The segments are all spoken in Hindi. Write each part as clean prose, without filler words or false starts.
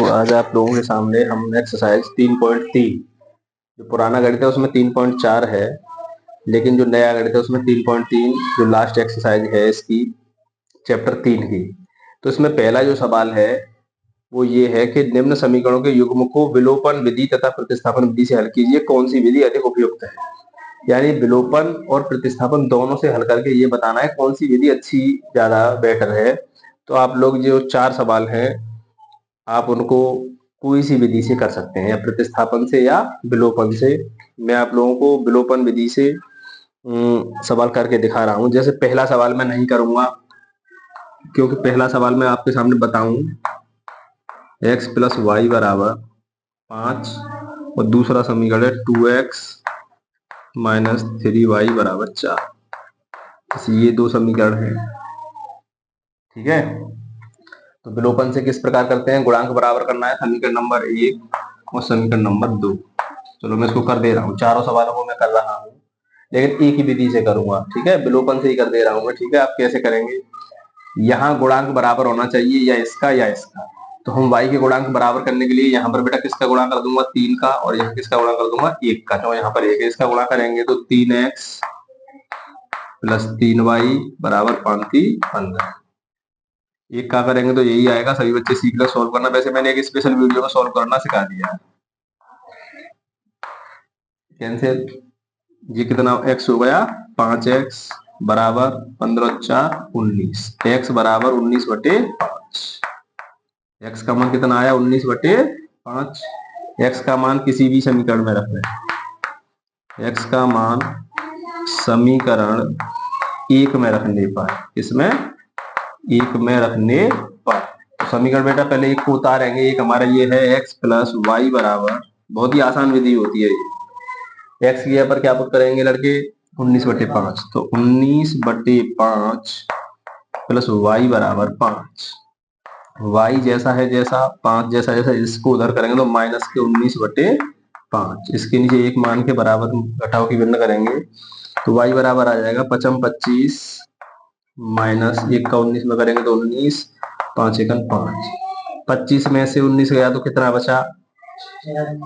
आज आप लोगों के सामने हम एक्सरसाइज 3.3 जो पुराना गणित है उसमें 3.4 है, लेकिन जो नया गणित है उसमें 3.3 जो लास्ट एक्सरसाइज है इसकी चैप्टर 3 की। तो इसमें पहला जो सवाल है वो ये है कि निम्न समीकरणों के युग्म को विलोपन विधि तथा प्रतिस्थापन विधि से हल कीजिए, कौन सी विधि अधिक उपयुक्त है। यानी विलोपन और प्रतिस्थापन दोनों से हल करके ये बताना है कौन सी विधि अच्छी ज्यादा बेटर है। तो आप लोग जो 4 सवाल हैं आप उनको कोई सी विधि से कर सकते हैं, या प्रतिस्थापन से या विलोपन से। मैं आप लोगों को विलोपन विधि से सवाल करके दिखा रहा हूं। जैसे पहला सवाल मैं नहीं करूंगा क्योंकि पहला सवाल मैं आपके सामने बताऊं x प्लस वाई बराबर 5 और दूसरा समीकरण है 2x माइनस 3y बराबर 4। ये 2 समीकरण है, ठीक है। तो विलोपन से किस प्रकार करते हैं, गुणांक बराबर करना है समीकरण नंबर 1 और समीकरण नंबर 2। चलो मैं इसको कर दे रहा हूँ, चारों सवालों को मैं कर रहा हूँ लेकिन एक ही विधि से करूंगा, ठीक है। विलोपन से ही कर दे रहा हूँ मैं, ठीक है। आप कैसे करेंगे, यहाँ गुणांक बराबर होना चाहिए या इसका या इसका। तो हम y के गुणांक बराबर करने के लिए यहाँ पर बेटा किसका गुणा कर दूंगा, 3 का, और यहाँ किसका गुणा कर दूंगा, 1 का। तो यहाँ पर 1 है, इसका गुणा करेंगे तो 3x प्लस 3y बराबर 15। एक का करेंगे तो यही आएगा। सभी बच्चे सीख लो सॉल्व करना। वैसे मैंने एक स्पेशल वीडियो में सॉल्व करना सिखा दिया है। कैंसिल, ये कितना x हो गया, 5x बराबर 15 4 19, x बराबर 19/5। x का मान कितना आया, 19/5। x का मान किसी भी समीकरण में रख लें, x का मान समीकरण 1 में रखने पर, इसमें 1 में रखने पर। तो समीकरण बेटा पहले 1 को उतारेंगे। एक हमारा ये है x प्लस वाई बराबर, बहुत ही आसान विधि होती है ये। x की जगह पर क्या पुट करेंगे लड़के, 19/5। तो 19/5 प्लस वाई बराबर 5। y जैसा है जैसा, 5 जैसा जैसा, इसको उधर करेंगे तो माइनस के 19/5। इसके नीचे 1 मान के बराबर घटाव की भिन्न करेंगे तो y बराबर आ जाएगा 5 25 माइनस 1 का 19 में करेंगे तो 19, 5 एकन 5। 25 में से 19 गया तो कितना बचा,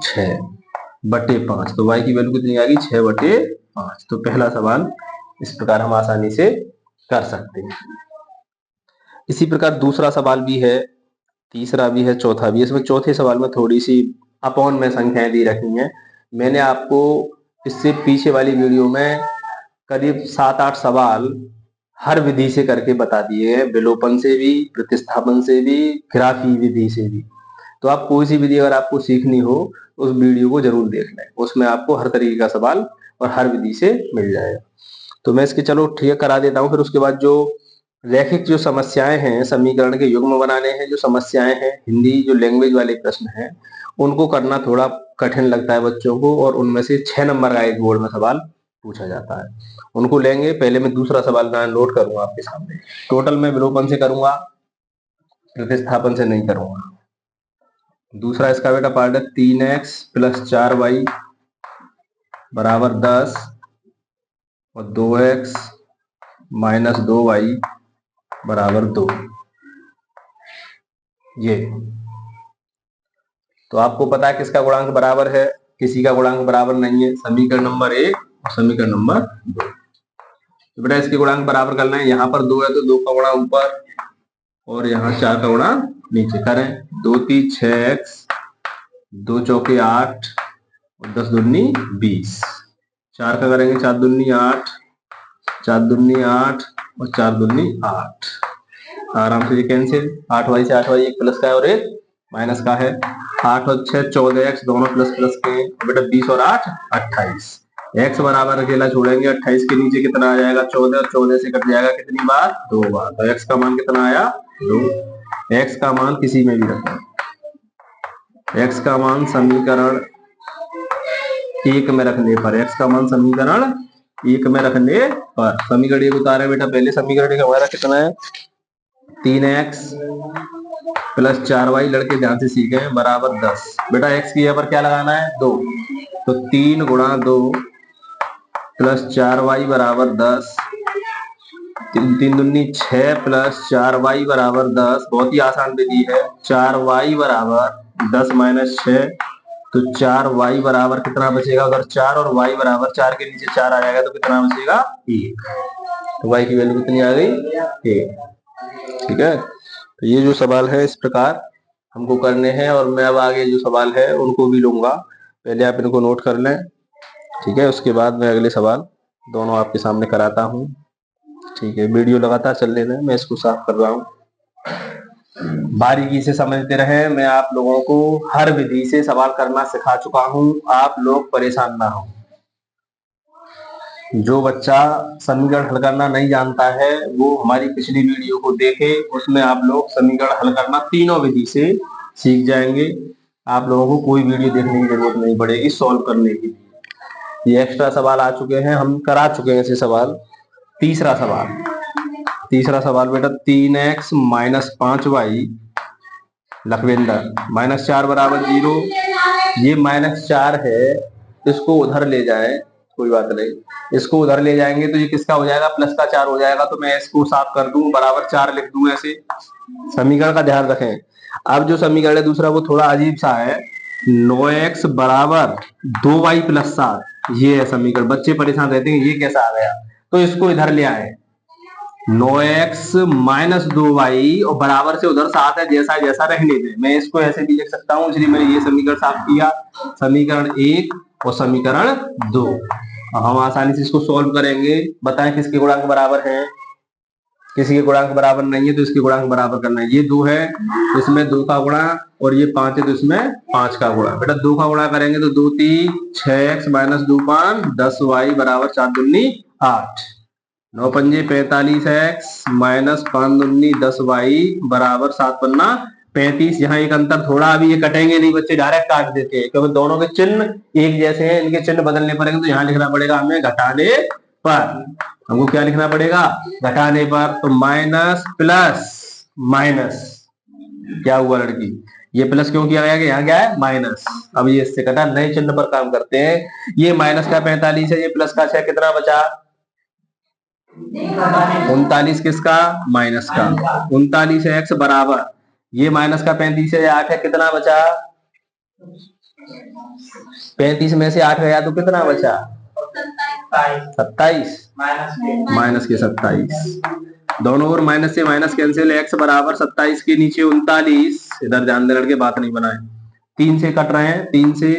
6/5। तो y की वैल्यू कितनी आ गई, 6/5। तो पहला सवाल इस प्रकार हम आसानी से कर सकते हैं। इसी प्रकार दूसरा सवाल भी है, तीसरा भी है, चौथा भी है। इसमें चौथे सवाल में थोड़ी सी अपॉन में संख्याएं दी रखी हैं। मैंने आपको इससे पीछे वाली वीडियो में करीब 7-8 सवाल हर विधि से करके बता दिए हैं, विलोपन से भी, प्रतिस्थापन से भी, ग्राफी विधि से भी। तो आप कोई सी विधि अगर आपको सीखनी हो उस वीडियो को जरूर देख लें, उसमें आपको हर तरीके का सवाल और हर विधि से मिल जाएगा। तो मैं इसके चलो ठीक करा देता हूँ। फिर उसके बाद जो रैखिक जो समस्याएं हैं, समीकरण के युग्म बनाने हैं जो समस्याएं हैं, हिंदी जो लैंग्वेज वाले प्रश्न हैं, उनको करना थोड़ा कठिन लगता है बच्चों को, और उनमें से 6 नंबर का एक बोर्ड में सवाल पूछा जाता है, उनको लेंगे। पहले मैं दूसरा सवाल मैं नोट करूंगा आपके सामने। टोटल मैं विलोपन से करूंगा, प्रतिस्थापन से नहीं करूंगा। दूसरा इसका बेटा पार्ट है 3x प्लस 4y बराबर 10 और 2x माइनस 2y बराबर 2। ये तो आपको पता है किसका गुणांक बराबर है, किसी का गुणांक बराबर नहीं है, समीकरण नंबर 1 और समीकरण नंबर 2। तो बेटा इसके गुणांक बराबर करना है। यहाँ पर 2 है तो 2 का गुणा ऊपर और यहाँ 4 का गुणा नीचे करें। 2 3 6x, 2 चौके 8 और 10 दूनी 20। 4 का करेंगे 4 दूनी 8, 4 दूनी 8 और 4 दूनी 8। आराम से ये कैंसिल, 8y से 8y, एक प्लस का है और एक माइनस का है। 8 और 6 14x, दोनों प्लस प्लस के। बेटा 20 और 8 28। x बराबर अकेला छोड़ेंगे, 28 के नीचे कितना आ जाएगा, 14, और 14 से कट जाएगा कितनी बार, 2 बार। तो x का मान कितना आया, 2। x का मान किसी में भी रखें, x का मान समीकरण 1 में रखने पर, x का मान समीकरण 1 में रखने पर। समीकरण 1 उतारे बेटा, पहले समीकरण 1 हमारा कितना है, 3x प्लस 4y, लड़के ध्यान से सीखे, बराबर 10। बेटा x की जगह पर क्या लगाना है, 2। तो 3 गुणा 2 प्लस 4y बराबर 10। 3 दूनी 6 प्लस 4y बराबर 10। बहुत ही आसान विधि है। 4y बराबर 10 माइनस 6 तो 4y बराबर कितना बचेगा उधर 4 और y बराबर 4 के नीचे 4 आ जाएगा तो कितना बचेगा 1। तो y की वैल्यू कितनी आ गई 1। ठीक है, तो ये जो सवाल है इस प्रकार हमको करने हैं और मैं अब आगे जो सवाल है उनको भी लूंगा, पहले आप इनको नोट कर लें। ठीक है, उसके बाद मैं अगले सवाल दोनों आपके सामने कराता हूँ। ठीक है, वीडियो लगातार चलने दें, मैं इसको साफ कर रहा हूँ, बारीकी से समझते रहे। मैं आप लोगों को हर विधि से सवाल करना सिखा चुका हूँ, आप लोग परेशान ना हो। जो बच्चा समीकरण हल करना नहीं जानता है वो हमारी पिछली वीडियो को देखे, उसमें आप लोग समीकरण हल करना तीनों विधि से सीख जाएंगे। आप लोगों को कोई वीडियो देखने की जरूरत नहीं पड़ेगी सॉल्व करने के लिए। ये एक्स्ट्रा सवाल आ चुके हैं, हम करा चुके हैं ऐसे सवाल। तीसरा सवाल बेटा 3x minus 5y Lakhwinder minus 4 बराबर 0। ये माइनस 4 है, इसको उधर ले जाए, कोई बात नहीं, इसको उधर ले जाएंगे तो ये किसका हो जाएगा प्लस का 4 हो जाएगा। तो मैं इसको साफ कर दूं, बराबर 4 लिख दूं ऐसे। समीकरण का ध्यान रखें। अब जो समीकरण है दूसरा वो थोड़ा अजीब सा है, 9x बराबर 2y प्लस 7, ये है समीकरण। बच्चे परेशान रहते हैं ये कैसा आ गया, तो इसको इधर ले आए। 9x माइनस 2y और बराबर से उधर 7 है, जैसा जैसा रहने दें। मैं इसको ऐसे भी लिख सकता हूं, इसलिए मैंने ये समीकरण साफ किया, समीकरण 1 और समीकरण 2। हम आसानी से इसको सॉल्व करेंगे। बताएं किसके गुणांक बराबर है, किसी के गुणांक बराबर नहीं है तो इसके गुणांक बराबर करना है। ये 2 है, इसमें 2 का गुणा, और ये 5 है तो इसमें 5 का गुणा। बेटा 2 का गुणा करेंगे तो 2 3 6x माइनस 2 5 10y बराबर 4 दूनी 8, 9 पंजे 45x माइनस 5 दूनी 10y बराबर 7 पन्ना 35। यहाँ एक अंतर थोड़ा, अभी ये कटेंगे नहीं बच्चे, डायरेक्ट काट देते हैं क्योंकि दोनों के चिन्ह एक जैसे हैं। इनके चिन्ह बदलने पड़ेंगे तो यहाँ लिखना पड़ेगा हमें घटाने पर। हमको क्या लिखना पड़ेगा घटाने पर। तो माइनस प्लस माइनस क्या हुआ लड़की, ये प्लस क्यों किया गया कि यहाँ क्या है माइनस। अब ये इससे कटा, नए चिन्ह पर काम करते हैं। ये माइनस का 45 है, ये प्लस का 6, कितना बचा 39, किसका माइनस का 39 है x बराबर, ये माइनस का 35 है 8 है, कितना बचा 35 में से 8 गया तो कितना बचा 27, माइनस के 27। दोनों ओर माइनस से माइनस कैंसिल, x बराबर 27 के नीचे 39। इधर ध्यान दे लड़के, बात नहीं बनाए, 3 से कट रहे हैं, 3 से।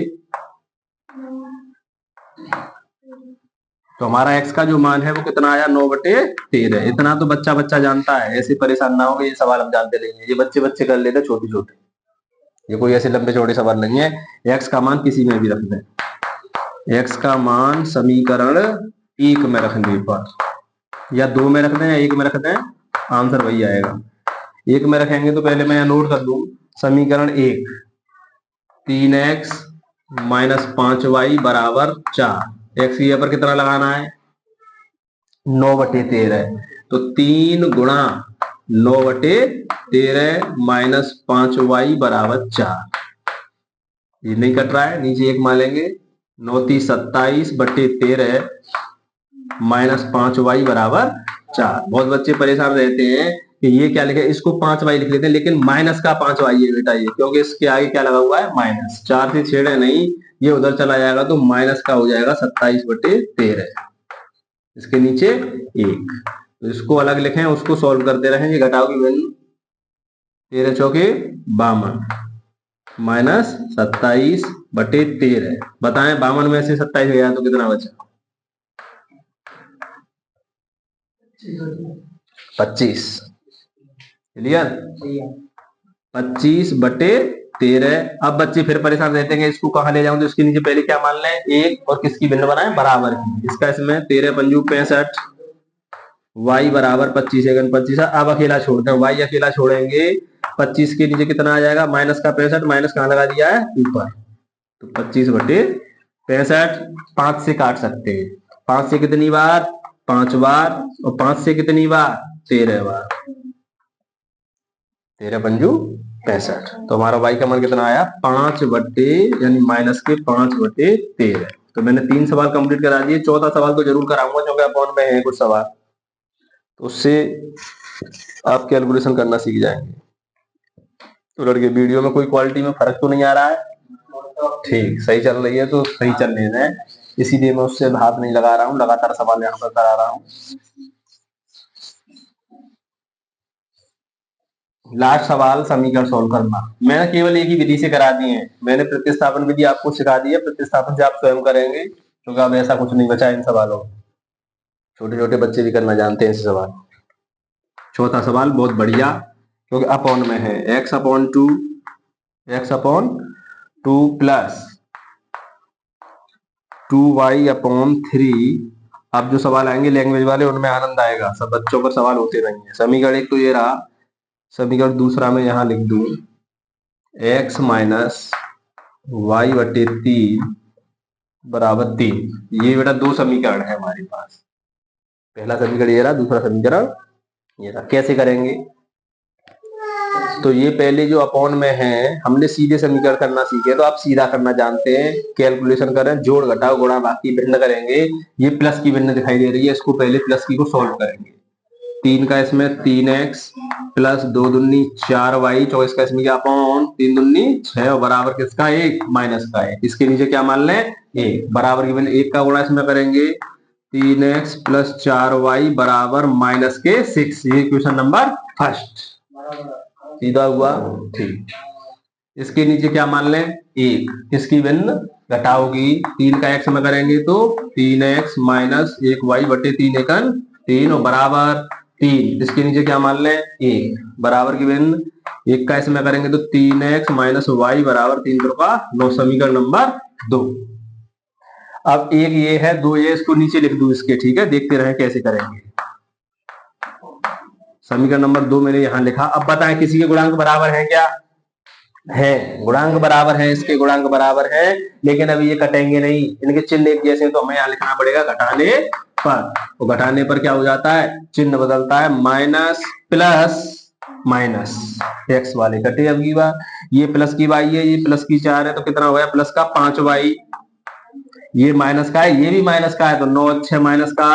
तो हमारा x का जो मान है वो कितना आया 9/13। इतना तो बच्चा जानता है, ऐसे परेशान ना हो कि ये सवाल हम जानते नहीं है। ये बच्चे कर लेते छोटे छोटे, ये कोई ऐसे लंबे चौड़े सवाल नहीं है। x का मान किसी में भी रख दें, x का मान समीकरण 1 में रखने पर, या 2 में रख दें या 1 में रख दें, आंसर वही आएगा। 1 में रखेंगे तो पहले मैं नोट कर दूं, समीकरण 1 3x माइनस 5y बराबर 4। x की पर कितना लगाना है 9/13, तो 3 गुणा 9/13 माइनस 5y बराबर 4। ये नहीं कट रहा है, नीचे 1 मान लेंगे, 9 3 27/13 माइनस 5y बराबर 4। बहुत बच्चे परेशान रहते हैं कि ये क्या लिखे, इसको 5y लिख लेते हैं लेकिन माइनस का 5y है बेटा ये, क्योंकि इसके आगे क्या लगा हुआ है माइनस। 4 से छेड़े नहीं, ये उधर चला जाएगा तो माइनस का हो जाएगा 27/13, इसके नीचे 1। तो इसको अलग लिखें, उसको सॉल्व करते रहें। ये घटाओ की वैल्यू 13 चौके 52 माइनस 27/13। बताएं 52 में से 27 गया तो कितना बचा 25। क्लियर 25/13। अब बच्चे फिर परेशान रहते हैं इसको कहां ले जाऊं, तो इसके नीचे पहले क्या मान लें 1 और किसकी भिन्न बनाएं बराबर की। इसका इसमें 13 पंजू 65, y बराबर 25 है 25। अब अकेला छोड़ते हैं, y अकेला छोड़ेंगे, 25 के नीचे कितना आ जाएगा माइनस का 65, माइनस कहां लगा दिया है ऊपर, तो 25/65। 5 से काट सकते हैं, 5 से कितनी बार 5 बार, और 5 से कितनी बार 13 बार, 13 पंजू 65। तो हमारा y का मान कितना आया 5 बट्टे यानी माइनस के 5/13। तो मैंने 3 सवाल कंप्लीट करा दिए, चौथा सवाल तो जरूर कराऊंगा क्योंकि अपॉन में है कुछ सवाल, तो उससे आप कैलकुलेशन करना सीख जाएंगे। तो लड़के वीडियो में कोई क्वालिटी में फर्क तो नहीं आ रहा है? ठीक, सही चल रही है तो सही चलने दें, इसीलिए मैं उससे हाथ नहीं लगा रहा हूँ, लगातार सवाल यहाँ पर करा रहा हूँ। लास्ट सवाल समीकरण सोल्व करना। मैंने केवल एक ही विधि से करा दिए हैं, मैंने प्रतिस्थापन विधि आपको सिखा दी है, प्रतिस्थापन से आप स्वयं करेंगे, क्योंकि अब ऐसा कुछ नहीं बचा इन सवालों। छोटे छोटे बच्चे भी करना जानते हैं ऐसे सवाल। चौथा सवाल बहुत बढ़िया, क्योंकि अपॉन में है, x upon two plus 2y upon 3। अब जो सवाल आएंगे लैंग्वेज वाले उनमें आनंद आएगा, सब बच्चों पर सवाल होते रहेंगे। समीकरण एक तो ये रहा, समीकरण दूसरा में यहां लिख दूं x माइनस वाई बटे 3 बराबर 3। ये बेटा दो समीकरण है हमारे पास, पहला समीकरण ये रहा, दूसरा समीकरण ये रहा। कैसे करेंगे? तो ये पहले जो अपॉन में है, हमने सीधे समीकरण करना सीखे, तो आप सीधा करना जानते हैं। कैलकुलेशन करें, जोड़ घटाओ गुणा बाकी भिन्न करेंगे। ये प्लस की भिन्न दिखाई दे रही है, इसको पहले प्लस की को सॉल्व करेंगे। 3 का इसमें 3x प्लस 2 दूनी 4y, 24 का इसमें क्या अपॉन 3 दूनी 6 और बराबर किसका 1 माइनस का 1। इसके नीचे क्या मान लें 1 बराबर की भिन्न 1 का गुणा इसमें करेंगे 3x प्लस 4y बराबर माइनस के 6। ये क्वेश्चन नंबर फर्स्ट सीधा हुआ। ठीक, इसके नीचे क्या मान लें 1, इसकी भिन्न घटाओगी 3 का x में करेंगे तो 3x माइनस 1y बटे 3 एकन 3 और बराबर 3। इसके नीचे क्या मान लें 1 बराबर की भिन्न 1 का इसमें करेंगे तो 3x माइनस y बराबर 3 का 9। समीकरण नंबर 2। अब एक ये है, दो ये, इसको नीचे लिख दूं इसके, ठीक है, देखते रहे कैसे करेंगे। समीकरण नंबर 2 मैंने यहां लिखा। अब बताएं किसी के गुणांक बराबर है क्या? है, गुणांक बराबर है, इसके गुणांक बराबर है, लेकिन अभी ये कटेंगे नहीं, इनके चिन्ह एक जैसे, तो हमें यहां लिखना पड़ेगा घटाने पर। तो घटाने पर क्या हो जाता है, चिन्ह बदलता है, माइनस प्लस माइनस, एक्स वाले कटे। अब की बार ये प्लस की वाई है, ये प्लस की 4 है, तो कितना हो गया प्लस का 5y। ये माइनस का है, ये भी माइनस का है, तो 9 6 माइनस का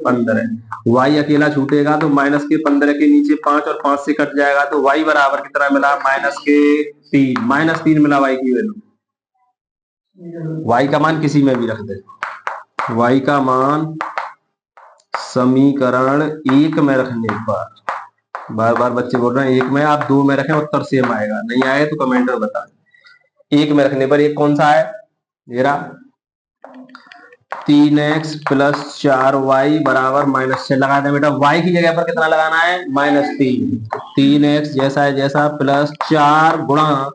15। y अकेला छूटेगा तो माइनस के 15 के नीचे 5 और 5 से कट जाएगा, तो y बराबर कितना मिला माइनस के 3। माइनस 3 मिला y की वैल्यू। y का मान किसी में भी रख दे, y का मान समीकरण 1 में रखने पर, बार बार बच्चे बोल रहे हैं 1 में, आप 2 में रखें उत्तर सेम आएगा, नहीं आए तो कमेंट में बताएं। 1 में रखने पर एक कौन सा है, मेरा 3x प्लस 4y बराबर माइनस 6 लगा दें बेटा। y की जगह पर कितना लगाना है -3। 3x जैसा है जैसा प्लस 4 गुणा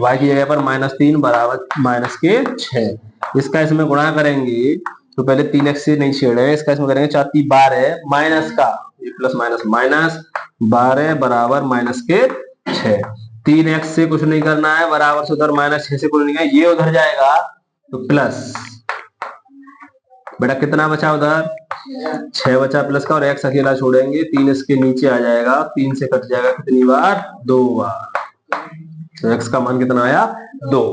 y की जगह पर -3 बराबर माइनस के 6। इसका इसमें गुणा करेंगे तो पहले 3x से नहीं छेड़े, इसका इसमें करेंगे 4 3 12 माइनस का, ये प्लस माइनस माइनस 12 बराबर माइनस के 6। 3x से कुछ नहीं करना है, बराबर से उधर माइनस 6 से कुछ नहीं है, ये उधर जाएगा तो प्लस बेटा कितना बचा उधर 6 बचा प्लस का, और x अकेला छोड़ेंगे 3 इसके नीचे आ जाएगा, 3 से कट जाएगा कितनी बार 2 बार, तो x का मान कितना आया 2।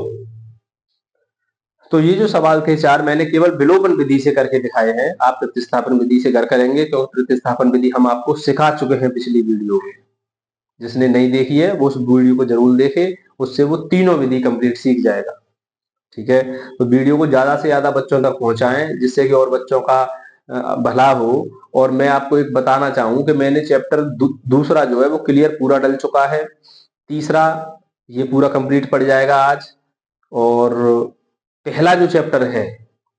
तो ये जो सवाल थे 4 मैंने केवल विलोपन विधि से करके दिखाए हैं, आप प्रतिस्थापन विधि से कर करेंगे, तो प्रतिस्थापन विधि हम आपको सिखा चुके हैं पिछली वीडियो में। जिसने नहीं देखी है वो उस वीडियो को जरूर देखे, उससे वो तीनों विधि कंप्लीट सीख जाएगा। ठीक है, तो वीडियो को ज्यादा से ज्यादा बच्चों तक पहुंचाएं, जिससे कि और बच्चों का भला हो। और मैं आपको एक बताना चाहूं कि मैंने चैप्टर दूसरा जो है वो क्लियर पूरा डल चुका है, तीसरा ये पूरा कंप्लीट पड़ जाएगा आज। और पहला जो चैप्टर है,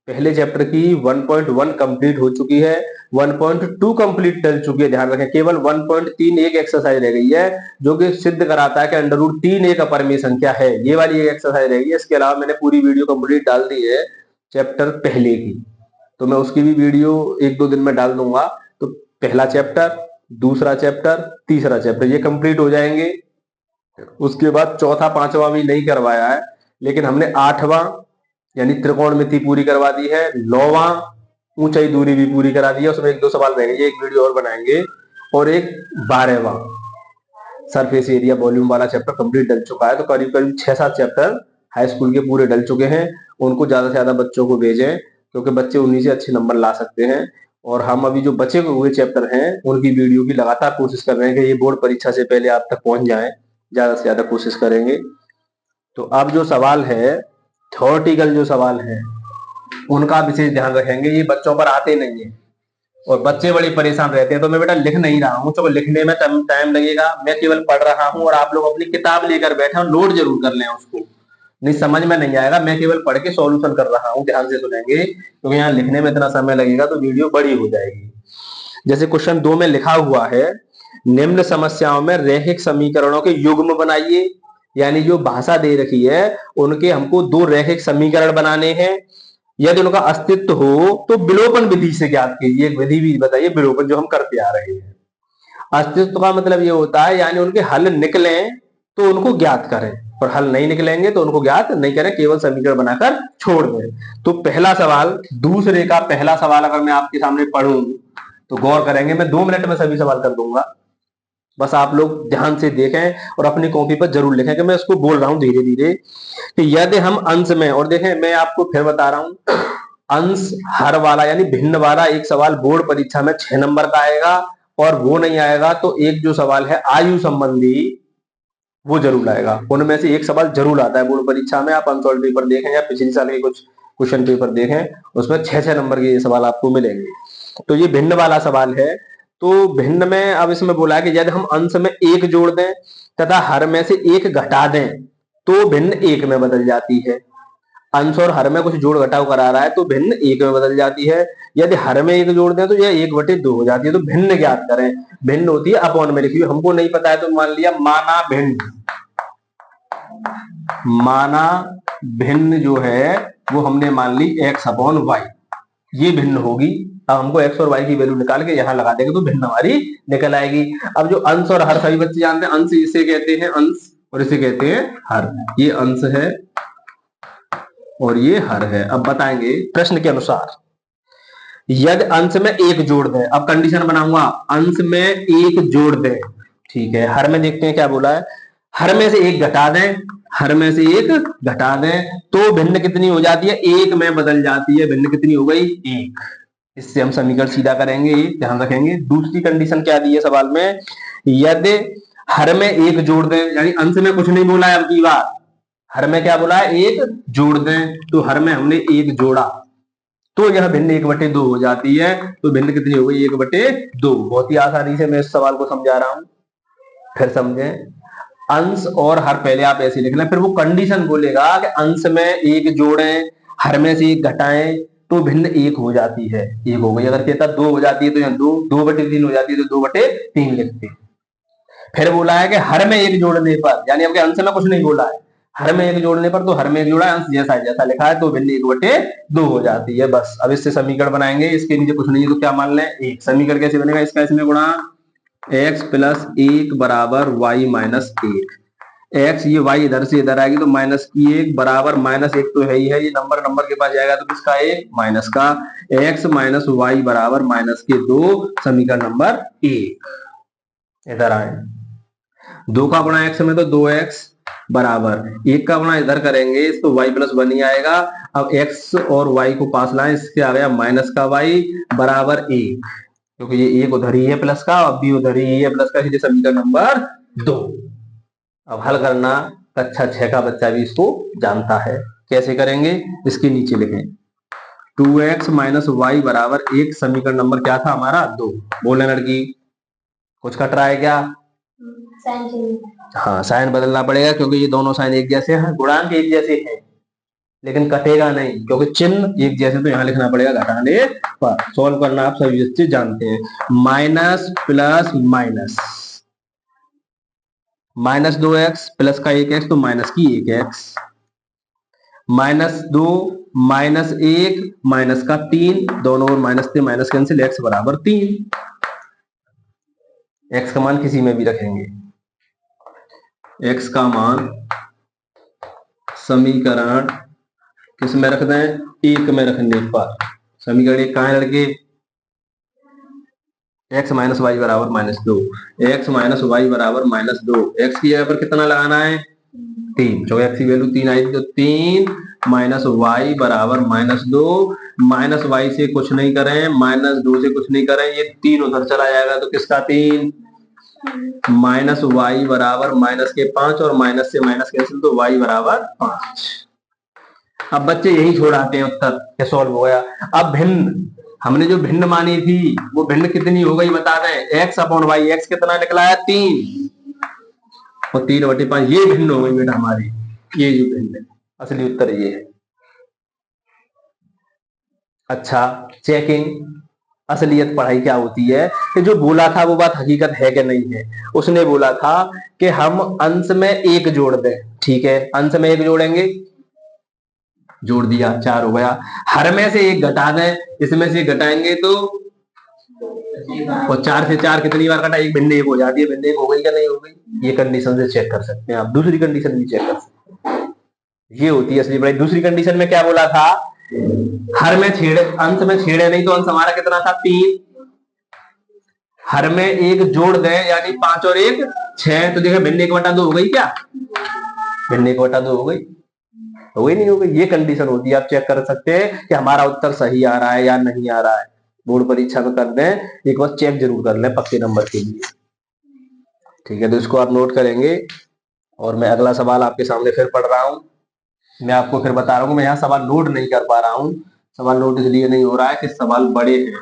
पहले चैप्टर की 1.1 कंप्लीट हो चुकी है, 1.2 कंप्लीट चल चुकी है, ध्यान रखें। केवल 1.3 एक एक्सरसाइज रह गई है, जो कि सिद्ध कराता है कि √3 एक अपरिमेय संख्या है। ये वाली एक एक्सरसाइज रह गई है, इसके अलावा मैंने पूरी वीडियो कंप्लीट डाल दी है चैप्टर पहले की, तो मैं उसकी भी वीडियो 1-2 दिन में डाल दूंगा। तो पहला चैप्टर, दूसरा चैप्टर, तीसरा चैप्टर ये कंप्लीट हो जाएंगे। उसके बाद चौथा पांचवा भी नहीं करवाया है, लेकिन हमने 8वां यानी त्रिकोणमिति पूरी करवा दी है, 9वां ऊंचाई दूरी भी पूरी करा दी है, उसमें 1-2 सवाल रह गए, एक वीडियो और बनाएंगे। और एक 12वां सरफेस एरिया वॉल्यूम वाला चैप्टर कंप्लीट डल चुका है। तो करीब करीब 6-7 चैप्टर हाई स्कूल के पूरे डल चुके हैं। उनको ज्यादा से ज्यादा बच्चों को भेजें, क्योंकि बच्चे उन्हीं से अच्छे नंबर ला सकते हैं। और हम अभी जो बचे हुए चैप्टर हैं उनकी वीडियो की लगातार कोशिश कर रहे हैं कि ये बोर्ड परीक्षा से पहले आप तक पहुंच जाए। ज्यादा से ज्यादा कोशिश करेंगे। तो अब जो सवाल है थ्योरेटिकल जो सवाल है उनका विशेष ध्यान रखेंगे, ये बच्चों पर आते नहीं है और बच्चे बड़ी परेशान रहते हैं। तो मैं बेटा लिख नहीं रहा हूँ, तो लिखने में टाइम लगेगा, मैं केवल पढ़ रहा हूँ और आप लोग अपनी किताब लेकर बैठे और नोट जरूर कर लें उसको। नहीं समझ में नहीं आएगा, मैं केवल पढ़ के सॉल्यूशन कर रहा हूँ, ध्यान से सुनेंगे क्योंकि तो यहाँ लिखने में इतना समय लगेगा तो वीडियो बड़ी हो जाएगी। जैसे क्वेश्चन 2 में लिखा हुआ है, निम्न समस्याओं में रैखिक समीकरणों के युग्म बनाइए। यानी जो भाषा दे रखी है उनके हमको 2 रैखिक समीकरण बनाने हैं। यदि उनका अस्तित्व हो तो विलोपन विधि से ज्ञात कीजिए। एक विधि भी बताइए विलोपन जो हम करते आ रहे हैं। अस्तित्व का मतलब ये होता है यानी उनके हल निकले तो उनको ज्ञात करें, और हल नहीं निकलेंगे तो उनको ज्ञात नहीं करें, केवल समीकरण बनाकर छोड़ दें। तो पहला सवाल, दूसरे का पहला सवाल अगर मैं आपके सामने पढ़ूं तो गौर करेंगे, मैं 2 मिनट में सभी सवाल कर दूंगा, बस आप लोग ध्यान से देखें और अपनी कॉपी पर जरूर लिखें कि मैं इसको बोल रहा हूं धीरे धीरे। कि यदि हम अंश में, और देखें मैं आपको फिर बता रहा हूं, अंश हर वाला यानी भिन्न वाला एक सवाल बोर्ड परीक्षा में 6 नंबर का आएगा, और वो नहीं आएगा तो एक जो सवाल है आयु संबंधी वो जरूर आएगा। उनमें से एक सवाल जरूर आता है बोर्ड परीक्षा में। आप अनसॉल्व पेपर देखें या पिछले साल के कुछ क्वेश्चन पेपर देखें, उसमें 6-6 नंबर के ये सवाल आपको मिलेंगे। तो ये भिन्न वाला सवाल है। तो भिन्न में अब इसमें बोला है कि यदि हम अंश में 1 जोड़ दें तथा हर में से 1 घटा दें तो भिन्न 1 में बदल जाती है। अंश और हर में कुछ जोड़ घटाव करा रहा है तो भिन्न 1 में बदल जाती है। यदि हर में 1 जोड़ दें तो यह 1/2 हो जाती है। तो भिन्न ज्ञात करें, भिन्न होती है अपॉन में लिखी हुई, हमको नहीं पता है तो मान लिया माना भिन्न। माना भिन्न जो है वो हमने मान ली x/y, ये भिन्न होगी। अब हमको x और y की वैल्यू निकाल के यहां लगा देंगे तो भिन्न हमारी निकल आएगी। अब जो अंश और हर सभी बच्चे जानते हैं, अंश इसे कहते हैं अंश और इसे कहते हैं हर। ये अंश है और ये हर है। अब बताएंगे प्रश्न के अनुसार, यदि अंश में 1 जोड़ दें, अब कंडीशन बनाऊंगा, अंश में 1 जोड़ दें, ठीक है। हर में देखते हैं क्या बोला है, हर में से 1 घटा दें, हर में से 1 घटा दें तो भिन्न कितनी हो जाती है, 1 में बदल जाती है। भिन्न कितनी हो गई, 1। इससे हम समीकरण सीधा करेंगे, ध्यान रखेंगे। दूसरी कंडीशन क्या दी है सवाल में, यदि हर में 1 जोड़ दें, यानी अंश में कुछ नहीं बोला है, अब की बार हर में क्या बोला है, 1 जोड़ दें, तो हर में हमने 1 जोड़ा तो यह भिन्न 1/2 हो जाती है। तो भिन्न कितनी हो गई, 1/2। बहुत ही आसानी से मैं इस सवाल को समझा रहा हूं, फिर समझें। अंश और हर पहले आप ऐसे लिख लें, फिर वो कंडीशन बोलेगा कि अंश में 1 जोड़ें, हर में से 1 घटाएं तो भिन्न 1 हो जाती है। 1 हो गई। अगर कहता 2 हो जाती है तो यहाँ 2/3 हो जाती है, तो 2/3 लिखते। फिर बोला है कि हर में 1 जोड़ने पर, यानी आपके अंश में कुछ नहीं बोला है, हर में 1 जोड़ने पर, तो हर में 1 जोड़ा, अंश जैसा जैसा लिखा है तो भिन्न 1/2 हो जाती है। बस अब इससे समीकरण बनाएंगे, इसके नीचे कुछ नहीं है तो क्या मान लें, 1। समीकरण कैसे बनेगा, इसका इसमें गुणा, x + 1 बराबर y - 1। x, ये y इधर से इधर आएगी तो -1 बराबर -1 तो है ही है, ये नंबर के पास जाएगा तो किसका, 1 माइनस का। x - y बराबर -2, समीकरण नंबर 1। इधर आए, 2 का गुणा x में तो 2x बराबर 1 का गुणा इधर करेंगे तो y + 1 ही आएगा। अब x और y को पास लाएं, इससे आ गया माइनस का y बराबर 1, क्योंकि ये 1 उधर ही है प्लस का, अब भी उधर ही है प्लस का, इसलिए समीकरण नंबर 2। अब हल करना कक्षा 6 का बच्चा भी इसको जानता है, कैसे करेंगे, इसके नीचे लिखें 2x - y बराबर 1, समीकरण नंबर क्या था हमारा, 2। बोले लड़की कुछ कट रहा है क्या, हाँ साइन बदलना पड़ेगा क्योंकि ये दोनों साइन एक जैसे हैं, गुणांक एक जैसे हैं, लेकिन कटेगा नहीं क्योंकि चिन्ह एक जैसे, तो यहाँ लिखना पड़ेगा घटाने पर। सॉल्व करना आप सभी बच्चे जानते हैं, minus plus minus, -2x plus का 1x तो माइनस की 1x, -2 -1 माइनस का 3, दोनों ओर माइनस थे, माइनस कैंसिल, x बराबर 3। x का मान किसी में भी रखेंगे, x का मान समीकरण किस में रख दें, 1 में रखने पर। समीकरण 1 कहां है लड़के, x - y बराबर -2, x - y बराबर -2, x की जगह पर कितना लगाना है, 3, जो x की वैल्यू 3 आई थी तो 3 -y बराबर -2, -y से कुछ नहीं करें, -2 से कुछ नहीं करें, ये 3 उधर चला जाएगा तो किसका 3, माइनस वाई बराबर माइनस के 5 और माइनस से माइनस कैंसिल तो वाई बराबर 5। अब बच्चे यही छोड़ाते हैं उत्तर क्या सॉल्व हो गया। अब भिन्न हमने जो भिन्न मानी थी वो भिन्न कितनी हो गई बता दें। एक्स अपॉन वाई, एक्स कितना निकला है 3 और 3/5 ये भिन्न हो गई बेटा हमारी। ये जो भिन्न है असली उत्तर ये है। अच्छा चेकिंग असलियत पढ़ाई क्या होती है कि जो बोला था वो बात हकीकत है कि नहीं है। उसने बोला था कि हम अंश में 1 जोड़ दें, ठीक है अंश में 1 जोड़ेंगे, जोड़ दिया 4 हो गया। हर में से 1 घटा दें, इसमें से घटाएंगे तो और 4 से 4 कितनी बार घटा, एक भिन्न 1 हो जाती है, भिन्न 1 हो गई क्या नहीं हो गई। ये कंडीशन से चेक कर सकते हैं आप। दूसरी कंडीशन भी चेक कर सकते हैं, ये होती है असली पढ़ाई। दूसरी कंडीशन में क्या बोला था, हर में छेड़े अंश में छेड़े नहीं तो अंश हमारा कितना था 3, हर में 1 जोड़ दें यानी 5 और 1 6 तो देखो भिन्न 1/2 हो गई क्या, भिन्न 1/2 हो गई, हो गई नहीं हो गई। ये कंडीशन होती है। आप चेक कर सकते हैं कि हमारा उत्तर सही आ रहा है या नहीं आ रहा है। बोर्ड परीक्षा में कर दें एक बार चेक जरूर कर लें पक्के नंबर के लिए, ठीक है। तो इसको आप नोट करेंगे और मैं अगला सवाल आपके सामने फिर पढ़ रहा हूं। मैं आपको फिर बता रहा हूं मैं यहाँ सवाल नोट नहीं कर पा रहा हूं। सवाल नोट इसलिए नहीं हो रहा है कि सवाल बड़े हैं,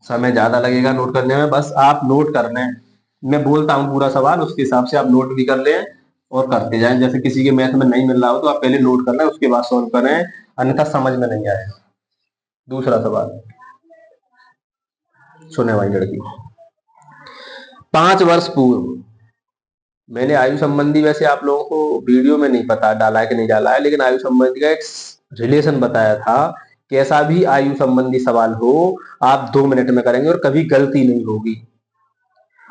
समय ज्यादा लगेगा नोट करने में, बस आप नोट कर लें। मैं बोलता हूं पूरा सवाल उसके हिसाब से आप नोट भी कर लें और करते जाएं। जैसे किसी के मैथ में नहीं मिल रहा हो तो आप पहले नोट कर लें उसके बाद सॉल्व करें, अन्यथा समझ में नहीं आएगा। दूसरा सवाल सुने भाई लड़की, 5 वर्ष पूर्व मैंने आयु संबंधी, वैसे आप लोगों को वीडियो में नहीं पता डाला है कि नहीं डाला है, लेकिन आयु संबंधी का एक रिलेशन बताया था। कैसा भी आयु संबंधी सवाल हो आप 2 मिनट में करेंगे और कभी गलती नहीं होगी।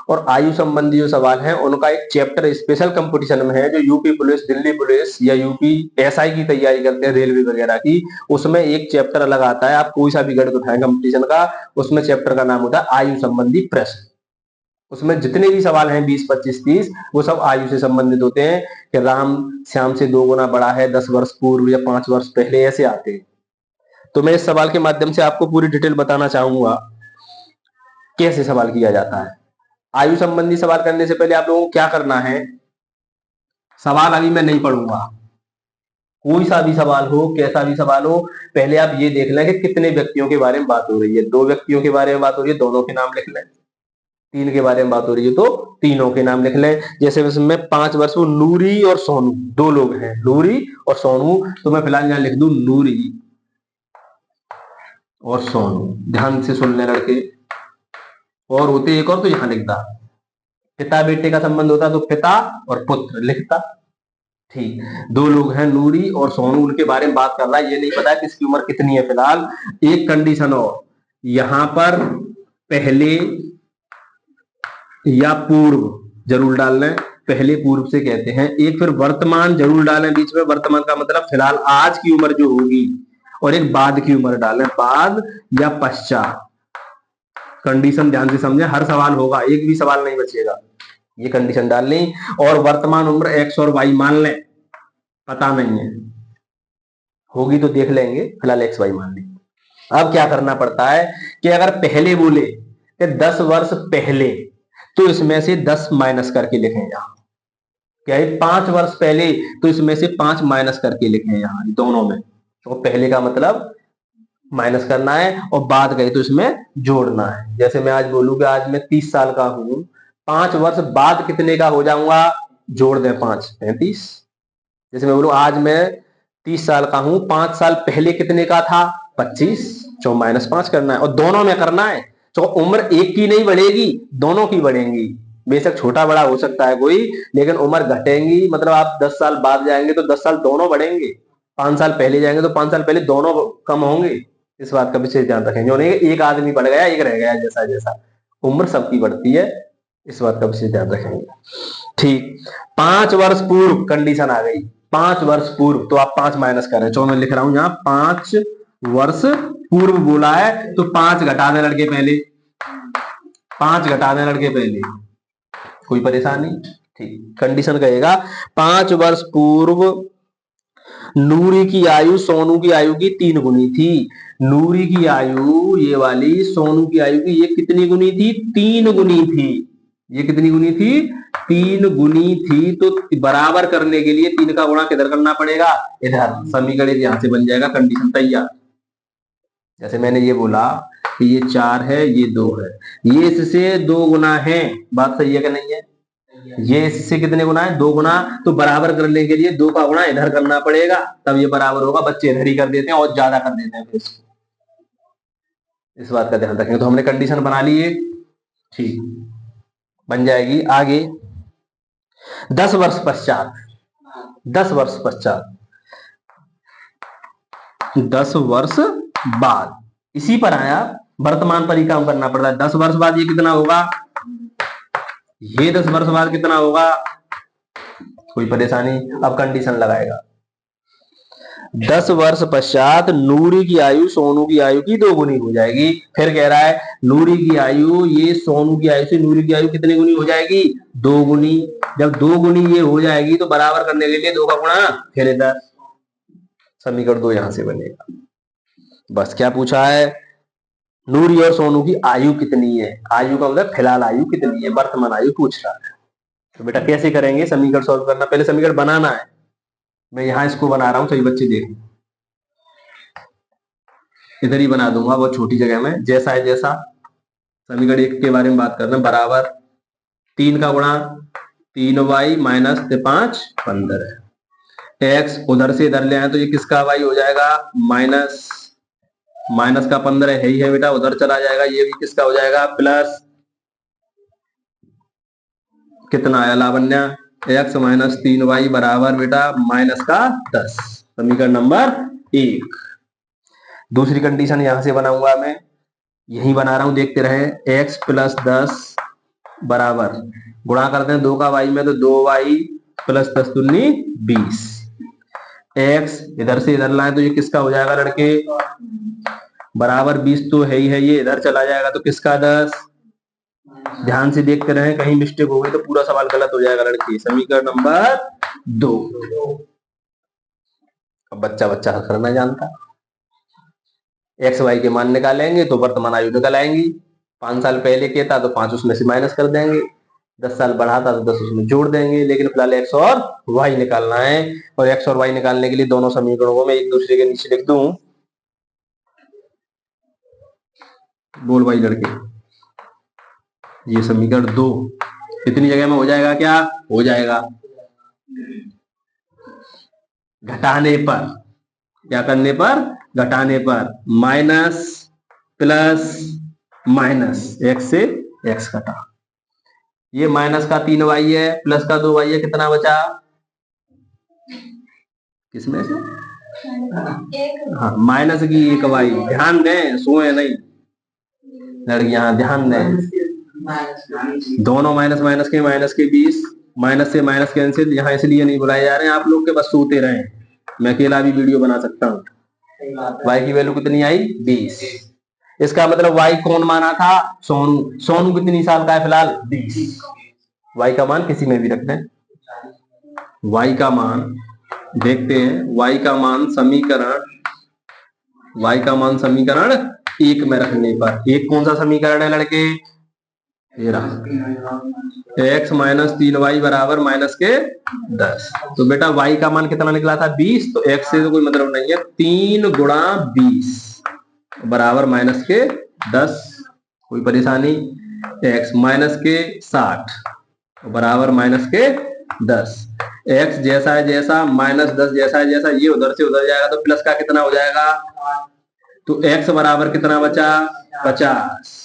और आयु संबंधी जो सवाल है उनका एक चैप्टर स्पेशल कंपटीशन में है जो यूपी पुलिस, दिल्ली पुलिस या यूपी एसआई की तैयारी करते हैं, रेलवे वगैरह की, उसमें एक चैप्टर अलग आता है। आप कोई सा भी गणित उठाएं कंपटीशन का, उसमें चैप्टर का नाम होता है आयु संबंधी प्रश्न। उसमें जितने भी सवाल हैं 20, 25, 30 वो सब आयु से संबंधित होते हैं कि राम श्याम से 2 गुना बड़ा है, 10 वर्ष पूर्व या 5 वर्ष पहले, ऐसे आते हैं। तो मैं इस सवाल के माध्यम से आपको पूरी डिटेल बताना चाहूंगा कैसे सवाल किया जाता है। आयु संबंधी सवाल करने से पहले आप लोगों को क्या करना है, सवाल अभी मैं नहीं पढ़ूंगा, कोई सा भी सवाल हो कैसा भी सवाल हो पहले आप ये देख लें कि कितने व्यक्तियों के बारे में बात हो रही है। 2 व्यक्तियों के बारे में बात हो रही है, दोनों के नाम लिख लें। 3 के बारे में बात हो रही है तो तीनों के नाम लिख लें। जैसे इसमें 5 वर्ष वो नूरी और सोनू 2 लोग हैं, नूरी और सोनू, तो मैं फिलहाल यहां लिख दूं नूरी और सोनू। ध्यान से सुन ले लड़के, और होते एक और तो यहां लिखता, पिता बेटे का संबंध होता तो पिता और पुत्र लिखता, ठीक। 2 लोग हैं नूरी और सोनू, उनके बारे में बात कर रहा है। ये नहीं पता किसकी उम्र कितनी है फिलहाल। एक कंडीशन और, यहां पर पहले या पूर्व जरूर डाल लें, पहले पूर्व से कहते हैं। एक फिर वर्तमान जरूर डालें बीच में, वर्तमान का मतलब फिलहाल आज की उम्र जो होगी, और एक बाद की उम्र डालें, बाद या पश्चात। कंडीशन ध्यान से समझें, हर सवाल होगा, एक भी सवाल नहीं बचेगा। ये कंडीशन डाल ली और वर्तमान उम्र एक्स और वाई मान लें, पता नहीं है, होगी तो देख लेंगे, फिलहाल एक्स वाई मान लें। अब क्या करना पड़ता है कि अगर पहले बोले कि 10 वर्ष पहले तो इसमें से 10 माइनस करके लिखें यहां। क्या है 5 वर्ष पहले तो इसमें से 5 माइनस करके लिखें यहां दोनों में। तो पहले का मतलब माइनस करना है और बाद गए तो इसमें जोड़ना है। जैसे मैं आज बोलूंगा आज मैं 30 साल का हूं, 5 वर्ष बाद कितने का हो जाऊंगा, जोड़ दें 5, 35। जैसे मैं बोलूं आज मैं 30 साल का हूं, 5 साल पहले कितने का था 25, तो -5 करना है और दोनों में करना है। तो उम्र एक की नहीं बढ़ेगी, दोनों की बढ़ेंगी। बेशक छोटा बड़ा हो सकता है कोई, लेकिन उम्र घटेंगी। मतलब आप 10 साल बाद जाएंगे तो 10 साल दोनों बढ़ेंगे, 5 साल पहले जाएंगे तो 5 साल पहले दोनों कम होंगे। इस बात का विशेष ध्यान रखेंगे, एक आदमी बढ़ गया एक रह गया, जैसा जैसा उम्र सबकी बढ़ती है, इस बात का विशेष ध्यान रखेंगे। ठीक, 5 वर्ष पूर्व कंडीशन आ गई, 5 वर्ष पूर्व तो आप 5 माइनस कर रहे हैं। मैं लिख रहा हूं यहां 5 वर्ष पूर्व बोला है तो 5 घटा दें लड़के पहले, 5 घटा दें लड़के पहले, कोई परेशानी। ठीक, कंडीशन कहेगा 5 वर्ष पूर्व नूरी की आयु सोनू की आयु की 3 गुनी थी। नूरी की आयु ये वाली सोनू की आयु की ये कितनी गुनी थी? 3 गुनी थी। ये कितनी गुनी थी? 3 गुनी थी। तो बराबर करने के लिए 3 का गुणा किधर करना पड़ेगा? इधर। समीकरण यहां से बन जाएगा, कंडीशन तैयार। जैसे मैंने ये बोला कि ये 4 है, ये 2 है, ये इससे 2 गुना है। बात सही है कि नहीं है? ये इससे कितने गुना है? 2 गुना। तो बराबर करने के लिए 2 का गुणा इधर करना पड़ेगा, तब ये बराबर होगा। बच्चे इधर ही कर देते हैं और ज्यादा कर देते हैं फिर इसको। इस बात का ध्यान रखेंगे। तो हमने कंडीशन बना ली है, ठीक बन जाएगी। आगे 10 वर्ष पश्चात, 10 वर्ष पश्चात, 10 वर्ष बाद, इसी पर आया, वर्तमान पर ही काम करना पड़ता है। 10 वर्ष बाद ये कितना होगा? ये 10 वर्ष बाद कितना होगा? कोई परेशानी? अब कंडीशन लगाएगा। 10 वर्ष पश्चात नूरी की आयु सोनू की आयु की 2 गुनी हो जाएगी। फिर कह रहा है नूरी की आयु ये सोनू की आयु से नूरी की आयु कितनी गुनी हो जाएगी? 2 गुनी। जब 2 गुनी ये हो जाएगी तो बराबर करने के लिए 2 का गुणा फिर इधर। समीकरण 2 यहां से बनेगा। बस क्या पूछा है? नूरी और सोनू की आयु कितनी है? आयु का मतलब फिलहाल आयु कितनी है, वर्तमान आयु पूछ रहा है। तो बेटा कैसे करेंगे समीकरण सॉल्व करना? पहले समीकरण बनाना है। मैं यहां इसको बना रहा हूं, सही बच्चे देखो, इधर ही बना दूंगा वो छोटी जगह में। जैसा है जैसा, समीकरण 1 के बारे में बात करना। बराबर 3 का गुणा 3y माइनस 5 15 है। x उधर से इधर ले आए तो ये किसका y हो जाएगा? माइनस, माइनस का 15 है ही है बेटा, उधर चला जाएगा। ये भी किसका हो जाएगा? प्लस, कितना आया लावण्य? x माइनस 3y बराबर बेटा माइनस का 10। समीकरण नंबर 1। दूसरी कंडीशन यहां से बनाऊंगा मैं, यही बना रहा हूं, देखते रहे। x प्लस 10 बराबर, गुणा करते हैं 2 का y में तो 2y प्लस 10 दूनी 20। x इधर से इधर लाए तो ये किसका हो जाएगा लड़के? बराबर 20 तो है ही है, ये इधर चला जाएगा तो किसका? 10। ध्यान से देखते रहे, कहीं मिस्टेक हो गई तो पूरा सवाल गलत हो जाएगा लड़के। समीकरण नंबर 2। अब बच्चा बच्चा करना जानता, एक्स वाई के मान निकालेंगे तो वर्तमान आयु निकल आएंगी। 5 साल पहले के था तो 5 उसमें से माइनस कर देंगे, 10 साल बढ़ा था तो 10 उसमें जोड़ देंगे। लेकिन फिलहाल एक्स और वाई निकालना है, और एक्स और वाई निकालने के लिए दोनों समीकरणों को मैं एक दूसरे के नीचे लिख दूं। बोल भाई लड़के, ये समीकरण 2 इतनी जगह में हो जाएगा क्या? हो जाएगा। घटाने पर, क्या करने पर? घटाने पर। माइनस प्लस माइनस, एक्स से एक्स घटा, ये माइनस का 3y है, प्लस का 2y है, कितना बचा? किसमें से? हाँ, माइनस की 1y। ध्यान दें, सोए नहीं लड़कियां, ध्यान दें। दोनों माइनस माइनस के 20, माइनस से माइनस कैंसिल। यहाँ इसलिए नहीं बुलाए जा रहे हैं आप लोग के, बस सोते रहे। मैं अकेला भी वीडियो बना सकता हूँ। y की वैल्यू कितनी आई? 20। इसका मतलब y कौन माना था? सोनू। सोनू कितनी साल का है फिलहाल? 20। y का मान किसी में भी रख दें। y का मान देखते हैं, y का मान समीकरण 1 में रखने पर, एक कौन सा समीकरण है लड़के? x माइनस 3y बराबर माइनस के 10। तो बेटा y का मान कितना निकला था? 20। तो x से तो कोई मतलब नहीं है, 3 गुणा 20 बराबर माइनस के 10। कोई परेशानी? x माइनस के 60 बराबर माइनस के 10। x जैसा है जैसा, माइनस 10 जैसा है जैसा, ये उधर से उधर जाएगा तो प्लस का कितना हो जाएगा? तो x बराबर कितना बचा? 50।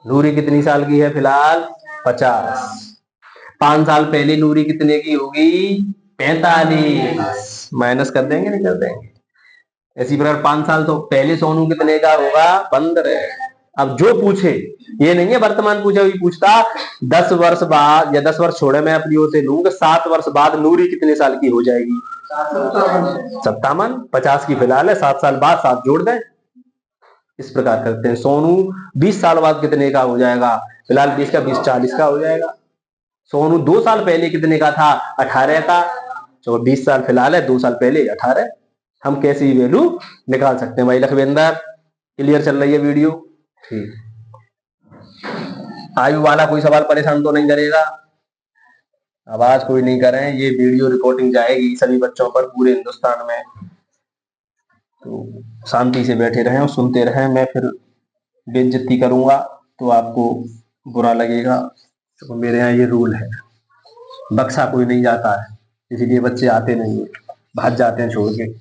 नूरी कितनी साल की है फिलहाल? 50। 5 साल पहले नूरी कितने की होगी? 45। माइनस कर देंगे, नहीं कर देंगे? इसी प्रकार 5 साल तो पहले सोनू कितने का होगा? 15। अब जो पूछे, ये नहीं है वर्तमान पूछे हुई पूछता, 10 वर्ष बाद, या 10 वर्ष छोड़े, मैं अपनी ओर से लूंगा 7 वर्ष बाद नूरी कितने साल की हो जाएगी? 57। 50 की फिलहाल है, 7 साल बाद 7 जोड़ दें। इस प्रकार करते हैं। सोनू 20 साल बाद कितने का हो जाएगा? फिलहाल 20 का 20 40 का हो जाएगा। सोनू 2 साल पहले कितने का था? 18 का। तो 20 साल फिलहाल है, 2 साल पहले 18। हम कैसी वैल्यू निकाल सकते हैं। भाई लखविंदर, क्लियर चल रही है वीडियो? ठीक। आयु वाला कोई सवाल परेशान तो नहीं करेगा? आवाज कोई नहीं करें, ये वीडियो रिकॉर्डिंग जाएगी सभी बच्चों पर पूरे हिंदुस्तान में, तो शांति से बैठे रहें और सुनते रहें। मैं फिर बेइज्जती करूंगा तो आपको बुरा लगेगा, तो मेरे यहाँ ये रूल है, बक्सा कोई नहीं जाता है, इसीलिए बच्चे आते नहीं है, भाग जाते हैं छोड़ के,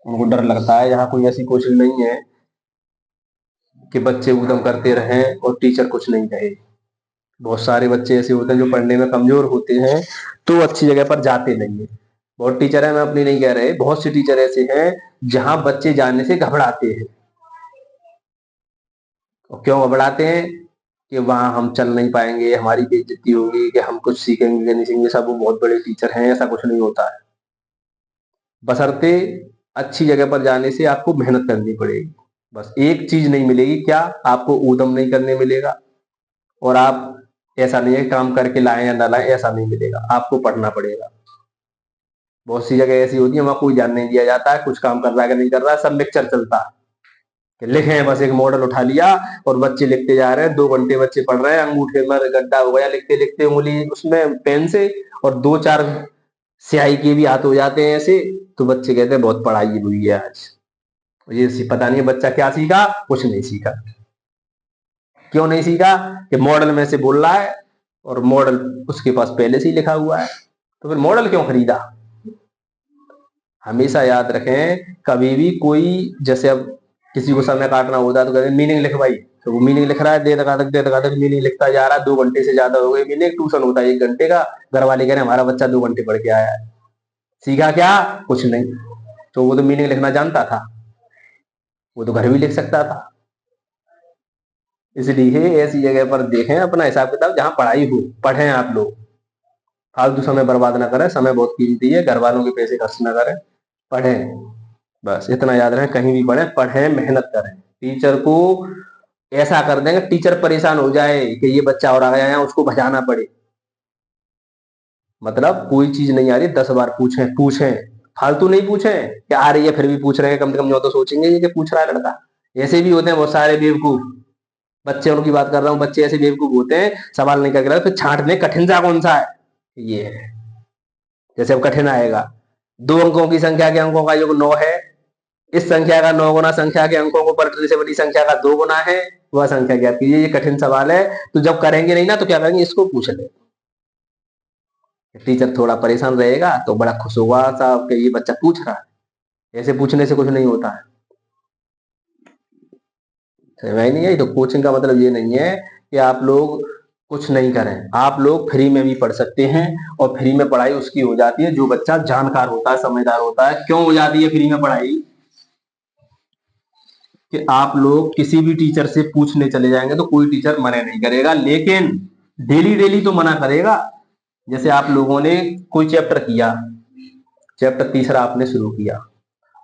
उनको डर लगता है। यहाँ कोई ऐसी कोशिश नहीं है कि बच्चे उद्यम करते रहें और टीचर कुछ नहीं कहे। बहुत सारे बच्चे ऐसे होते हैं जो पढ़ने में कमजोर होते हैं तो अच्छी जगह पर जाते नहीं है। बहुत टीचर है, मैं अपनी नहीं कह रहे, बहुत से टीचर ऐसे हैं जहां बच्चे जाने से घबराते हैं। और क्यों घबराते हैं? कि वहां हम चल नहीं पाएंगे, हमारी बेइज्जती होगी, कि हम कुछ सीखेंगे कि नहीं सीखेंगे, सब वो बहुत बड़े टीचर हैं। ऐसा कुछ नहीं होता है। बशर्ते अच्छी जगह पर जाने से आपको मेहनत करनी पड़ेगी। बस एक चीज नहीं मिलेगी, क्या? आपको ऊधम नहीं करने मिलेगा। और आप ऐसा नहीं है काम करके लाएं या ना लाएं, ऐसा नहीं मिलेगा, आपको पढ़ना पड़ेगा। बहुत सी जगह ऐसी होती है वहां कोई ध्यान नहीं दिया जाता है, कुछ काम कर रहा है कि नहीं कर रहा है, सब लेक्चर चलता है कि लिखे, बस एक मॉडल उठा लिया और बच्चे लिखते जा रहे हैं। 2 घंटे बच्चे पढ़ रहे हैं, अंगूठे में गड्ढा हो गया लिखते लिखते, उंगली उसमें पेन से, और 2-4 स्याही के भी हाथ हो जाते हैं ऐसे। तो बच्चे कहते हैं बहुत पढ़ाई हुई है आज। ये पता नहीं बच्चा क्या सीखा, कुछ नहीं सीखा। क्यों नहीं सीखा? कि मॉडल में से बोल रहा है और मॉडल उसके पास पहले से ही लिखा हुआ है, तो फिर मॉडल क्यों खरीदा? हमेशा याद रखें, कभी भी कोई, जैसे अब किसी को समय काटना होता है तो कहते हैं मीनिंग लिख भाई, तो वो मीनिंग लिख रहा है, दे तक मीनिंग लिखता जा रहा है, 2 घंटे से ज्यादा हो गए मीनिंग। ट्यूशन होता है 1 घंटे का, घर वाले कह रहे हैं हमारा बच्चा 2 घंटे पढ़ के आया है, सीखा क्या? कुछ नहीं। तो वो तो मीनिंग लिखना जानता था, वो तो घर भी लिख सकता था। इसलिए ऐसी जगह पर देखें अपना हिसाब किताब, जहां पढ़ाई हो, पढ़ें आप लोग, फालतू समय बर्बाद ना करें, समय बहुत कीमती है, घर वालों के पैसे खर्च ना करें, पढ़ें। बस इतना याद रखें, कहीं भी पढ़ें, पढ़ें, मेहनत करें। टीचर को ऐसा कर देंगे, टीचर परेशान हो जाए कि ये बच्चा और आ गया यहाँ, उसको भजाना पड़े। मतलब कोई चीज नहीं आ रही 10 बार पूछें, फालतू नहीं पूछें कि आ रही है फिर भी पूछ रहे हैं, कम से कम जो तो सोचेंगे ये कि पूछ रहा है लड़का। ऐसे भी होते हैं बहुत सारे बेवकूफ बच्चे, उनकी बात कर रहा हूँ, बच्चे ऐसे बेवकूफ होते हैं, सवाल नहीं करके फिर छांट दें कठिन सा कौन सा है ये है। जैसे अब कठिन आएगा, 2 अंकों की संख्या के अंकों का योग 9 है, इस संख्या का 9 गुना संख्या के अंकों को पलटने से बड़ी संख्या का 2 गुना है, वह संख्या ज्ञात कीजिए। ये कठिन सवाल है, तो जब करेंगे नहीं ना तो क्या करेंगे, इसको पूछ ले। टीचर थोड़ा परेशान रहेगा तो बड़ा खुश होगा साहब कि ये बच्चा पूछ रहा है, ऐसे पूछने से कुछ नहीं होता है। समझ नहीं आई? तो कोचिंग का मतलब ये नहीं है कि आप लोग कुछ नहीं करें, आप लोग फ्री में भी पढ़ सकते हैं, और फ्री में पढ़ाई उसकी हो जाती है जो बच्चा जानकार होता है, समझदार होता है। क्यों हो जाती है फ्री में पढ़ाई? कि आप लोग किसी भी टीचर से पूछने चले जाएंगे तो कोई टीचर मना नहीं करेगा, लेकिन डेली डेली तो मना करेगा। जैसे आप लोगों ने कोई चैप्टर किया, चैप्टर तीसरा आपने शुरू किया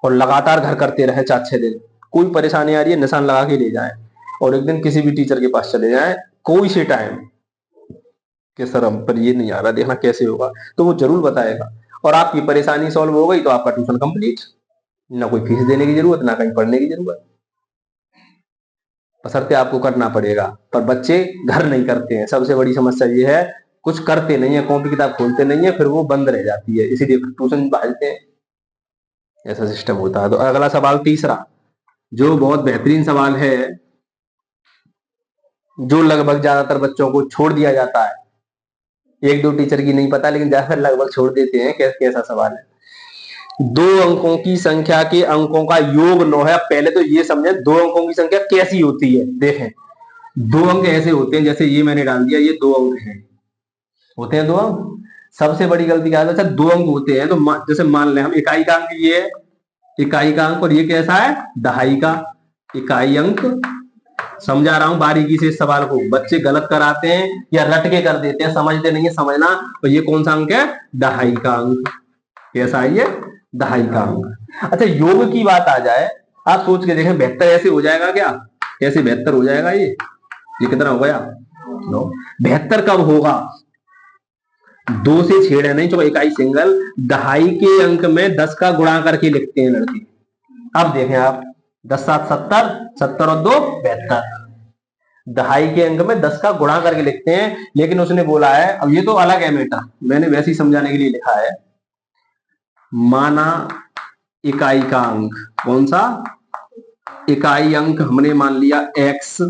और लगातार घर करते रहे 4-6 दिन, कोई परेशानी आ रही है निशान लगा के ले जाए, और एक दिन किसी भी टीचर के पास चले जाए कोई से टाइम कि सर हम पर ये नहीं आ रहा, देखना कैसे होगा, तो वो जरूर बताएगा। और आपकी परेशानी सॉल्व हो गई तो आपका ट्यूशन कंप्लीट, ना कोई फीस देने की जरूरत, ना कहीं पढ़ने की जरूरत। बशर्ते आपको करना पड़ेगा, पर बच्चे घर नहीं करते हैं। सबसे बड़ी समस्या ये है, कुछ करते नहीं है, कॉपी किताब खोलते नहीं है, फिर वो बंद रह जाती है, इसीलिए ट्यूशन भागते हैं। ऐसा सिस्टम होता है। तो अगला सवाल तीसरा, जो बहुत बेहतरीन सवाल है, जो लगभग ज्यादातर बच्चों को छोड़ दिया जाता है, 1-2 टीचर की नहीं पता, लेकिन ज्यादातर लगभग छोड़ देते हैं। कैसा सवाल है? 2 अंकों की संख्या के अंकों का योग 9 है। पहले तो ये समझे 2 अंकों की संख्या कैसी होती है। देखें, 2 अंक ऐसे होते हैं, जैसे ये मैंने डाल दिया, ये 2 अंक है, होते हैं 2 अंक। सबसे बड़ी गलती क्या है, अच्छा 2 अंक होते हैं तो जैसे मान लें हम इकाई का अंक, ये है इकाई का अंक, और ये कैसा है, दहाई का इकाई अंक। समझा रहा हूं बारीकी से इस सवाल को, बच्चे गलत कराते हैं या रट के कर देते हैं, समझते नहीं है, समझना। तो ये कौन सा अंक है, दहाई का अंक। कैसा है ये, दहाई का अंक। अच्छा योग की बात आ जाए, आप सोच के देखें, 72 ऐसे हो जाएगा क्या? कैसे 72 हो जाएगा? ये कितना हो गया, 9। 72 कब होगा? दो से छेड़े नहीं, चलो इकाई सिंगल। दहाई के अंक में 10 का गुणा करके लिखते हैं लड़के। अब देखें आप, 10 7 70, 70 और 2 72। दहाई के अंक में 10 का गुणा करके लिखते हैं, लेकिन उसने बोला है, अब ये तो अलग है बेटा, मैंने वैसे ही समझाने के लिए लिखा है। माना इकाई का अंक कौन सा, इकाई अंक हमने मान लिया x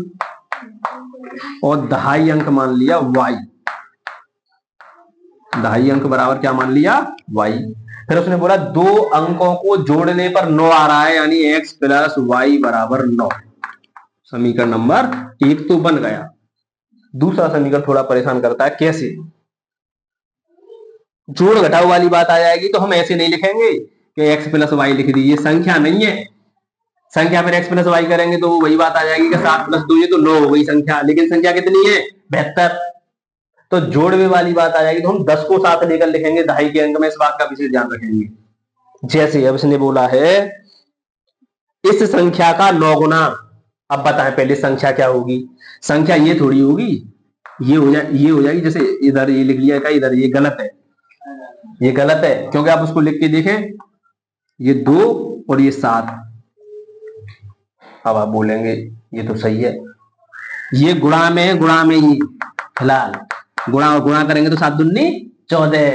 और दहाई अंक मान लिया y। दहाई अंक बराबर क्या मान लिया, y। फिर उसने बोला दो अंकों को जोड़ने पर 9 आ रहा है, यानी x प्लस वाई बराबर 9। समीकरण नंबर 1 तो बन गया। दूसरा समीकरण थोड़ा परेशान करता है, कैसे, जोड़ घटाव वाली बात आ जाएगी तो हम ऐसे नहीं लिखेंगे कि x प्लस वाई लिख दी, ये संख्या नहीं है। संख्या में x प्लस वाई करेंगे तो वो वही बात आ जाएगी कि 7 प्लस 2 ये तो 9 हो गई संख्या, लेकिन संख्या कितनी है, 72। तो जोड़वे वाली बात आ जाएगी तो हम 10 को साथ लेकर लिखेंगे दहाई के अंक में, इस बात का विशेष ध्यान रखेंगे। जैसे अब इसने बोला है इस संख्या का 9 गुना। अब बताएं पहले संख्या क्या होगी, संख्या ये थोड़ी होगी, ये हो जाएगी, जैसे इधर ये लिख लिया का, इधर ये गलत है, ये गलत है, क्योंकि आप उसको लिख के देखें, ये 2 और ये 7। अब आप बोलेंगे ये तो सही है, ये गुणा में ही फिलहाल गुणा और गुणा करेंगे तो 7 दूनी 14।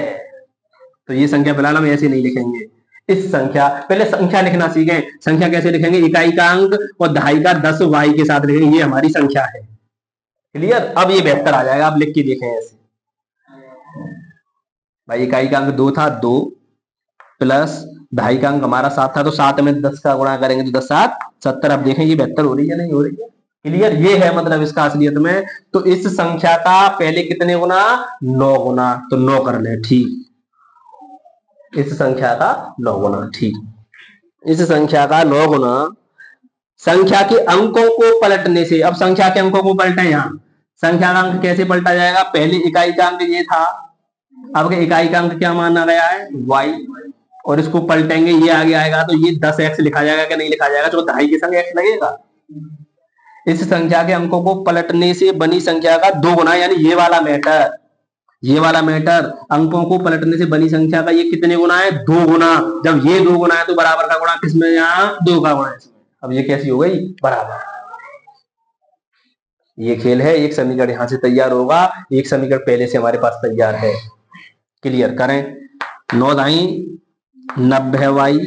तो ये संख्या फिलहाल हम ऐसे नहीं लिखेंगे। इस संख्या, पहले संख्या लिखना सीखें। संख्या कैसे लिखेंगे, इकाई का अंक और दहाई का 10 वाई के साथ लिखेंगे, ये हमारी संख्या है। क्लियर, अब ये 72 आ जाएगा, आप लिख के देखें ऐसे। भाई इकाई का अंक 2 था, 2 प्लस दहाई का अंक हमारा 7 था, तो 7 में 10 का गुणा करेंगे तो 10 7 70। अब देखें ये 72 हो रही है, नहीं हो रही है। क्लियर, ये है मतलब इसका असलियत में। तो इस संख्या का पहले कितने गुना, 9 गुना, तो 9 कर ले, ठीक। इस संख्या का 9 गुना, ठीक। इस संख्या का 9 गुना संख्या के अंकों को पलटने से। अब संख्या के अंकों को पलटे, यहां संख्या का अंक कैसे पलटा जाएगा, पहले इकाई का अंक ये था, अब इकाई का अंक क्या माना गया है, y, और इसको पलटेंगे, ये आगे आएगा तो ये 10x लिखा जाएगा कि नहीं लिखा जाएगा, तो दहाई के संग x लगेगा। इस संख्या के अंकों को पलटने से बनी संख्या का 2 गुना, यानी ये वाला मैटर, ये वाला मैटर, अंकों को पलटने से बनी संख्या का ये कितने गुना है, 2 गुना। जब ये 2 गुना है तो बराबर का गुणा किसमें, यहाँ 2 का गुणा इसमें। अब ये कैसी हो गई, बराबर। ये खेल है, एक समीकरण यहां से तैयार होगा, एक समीकरण पहले से हमारे पास तैयार है। क्लियर करें, 9 दाई 90y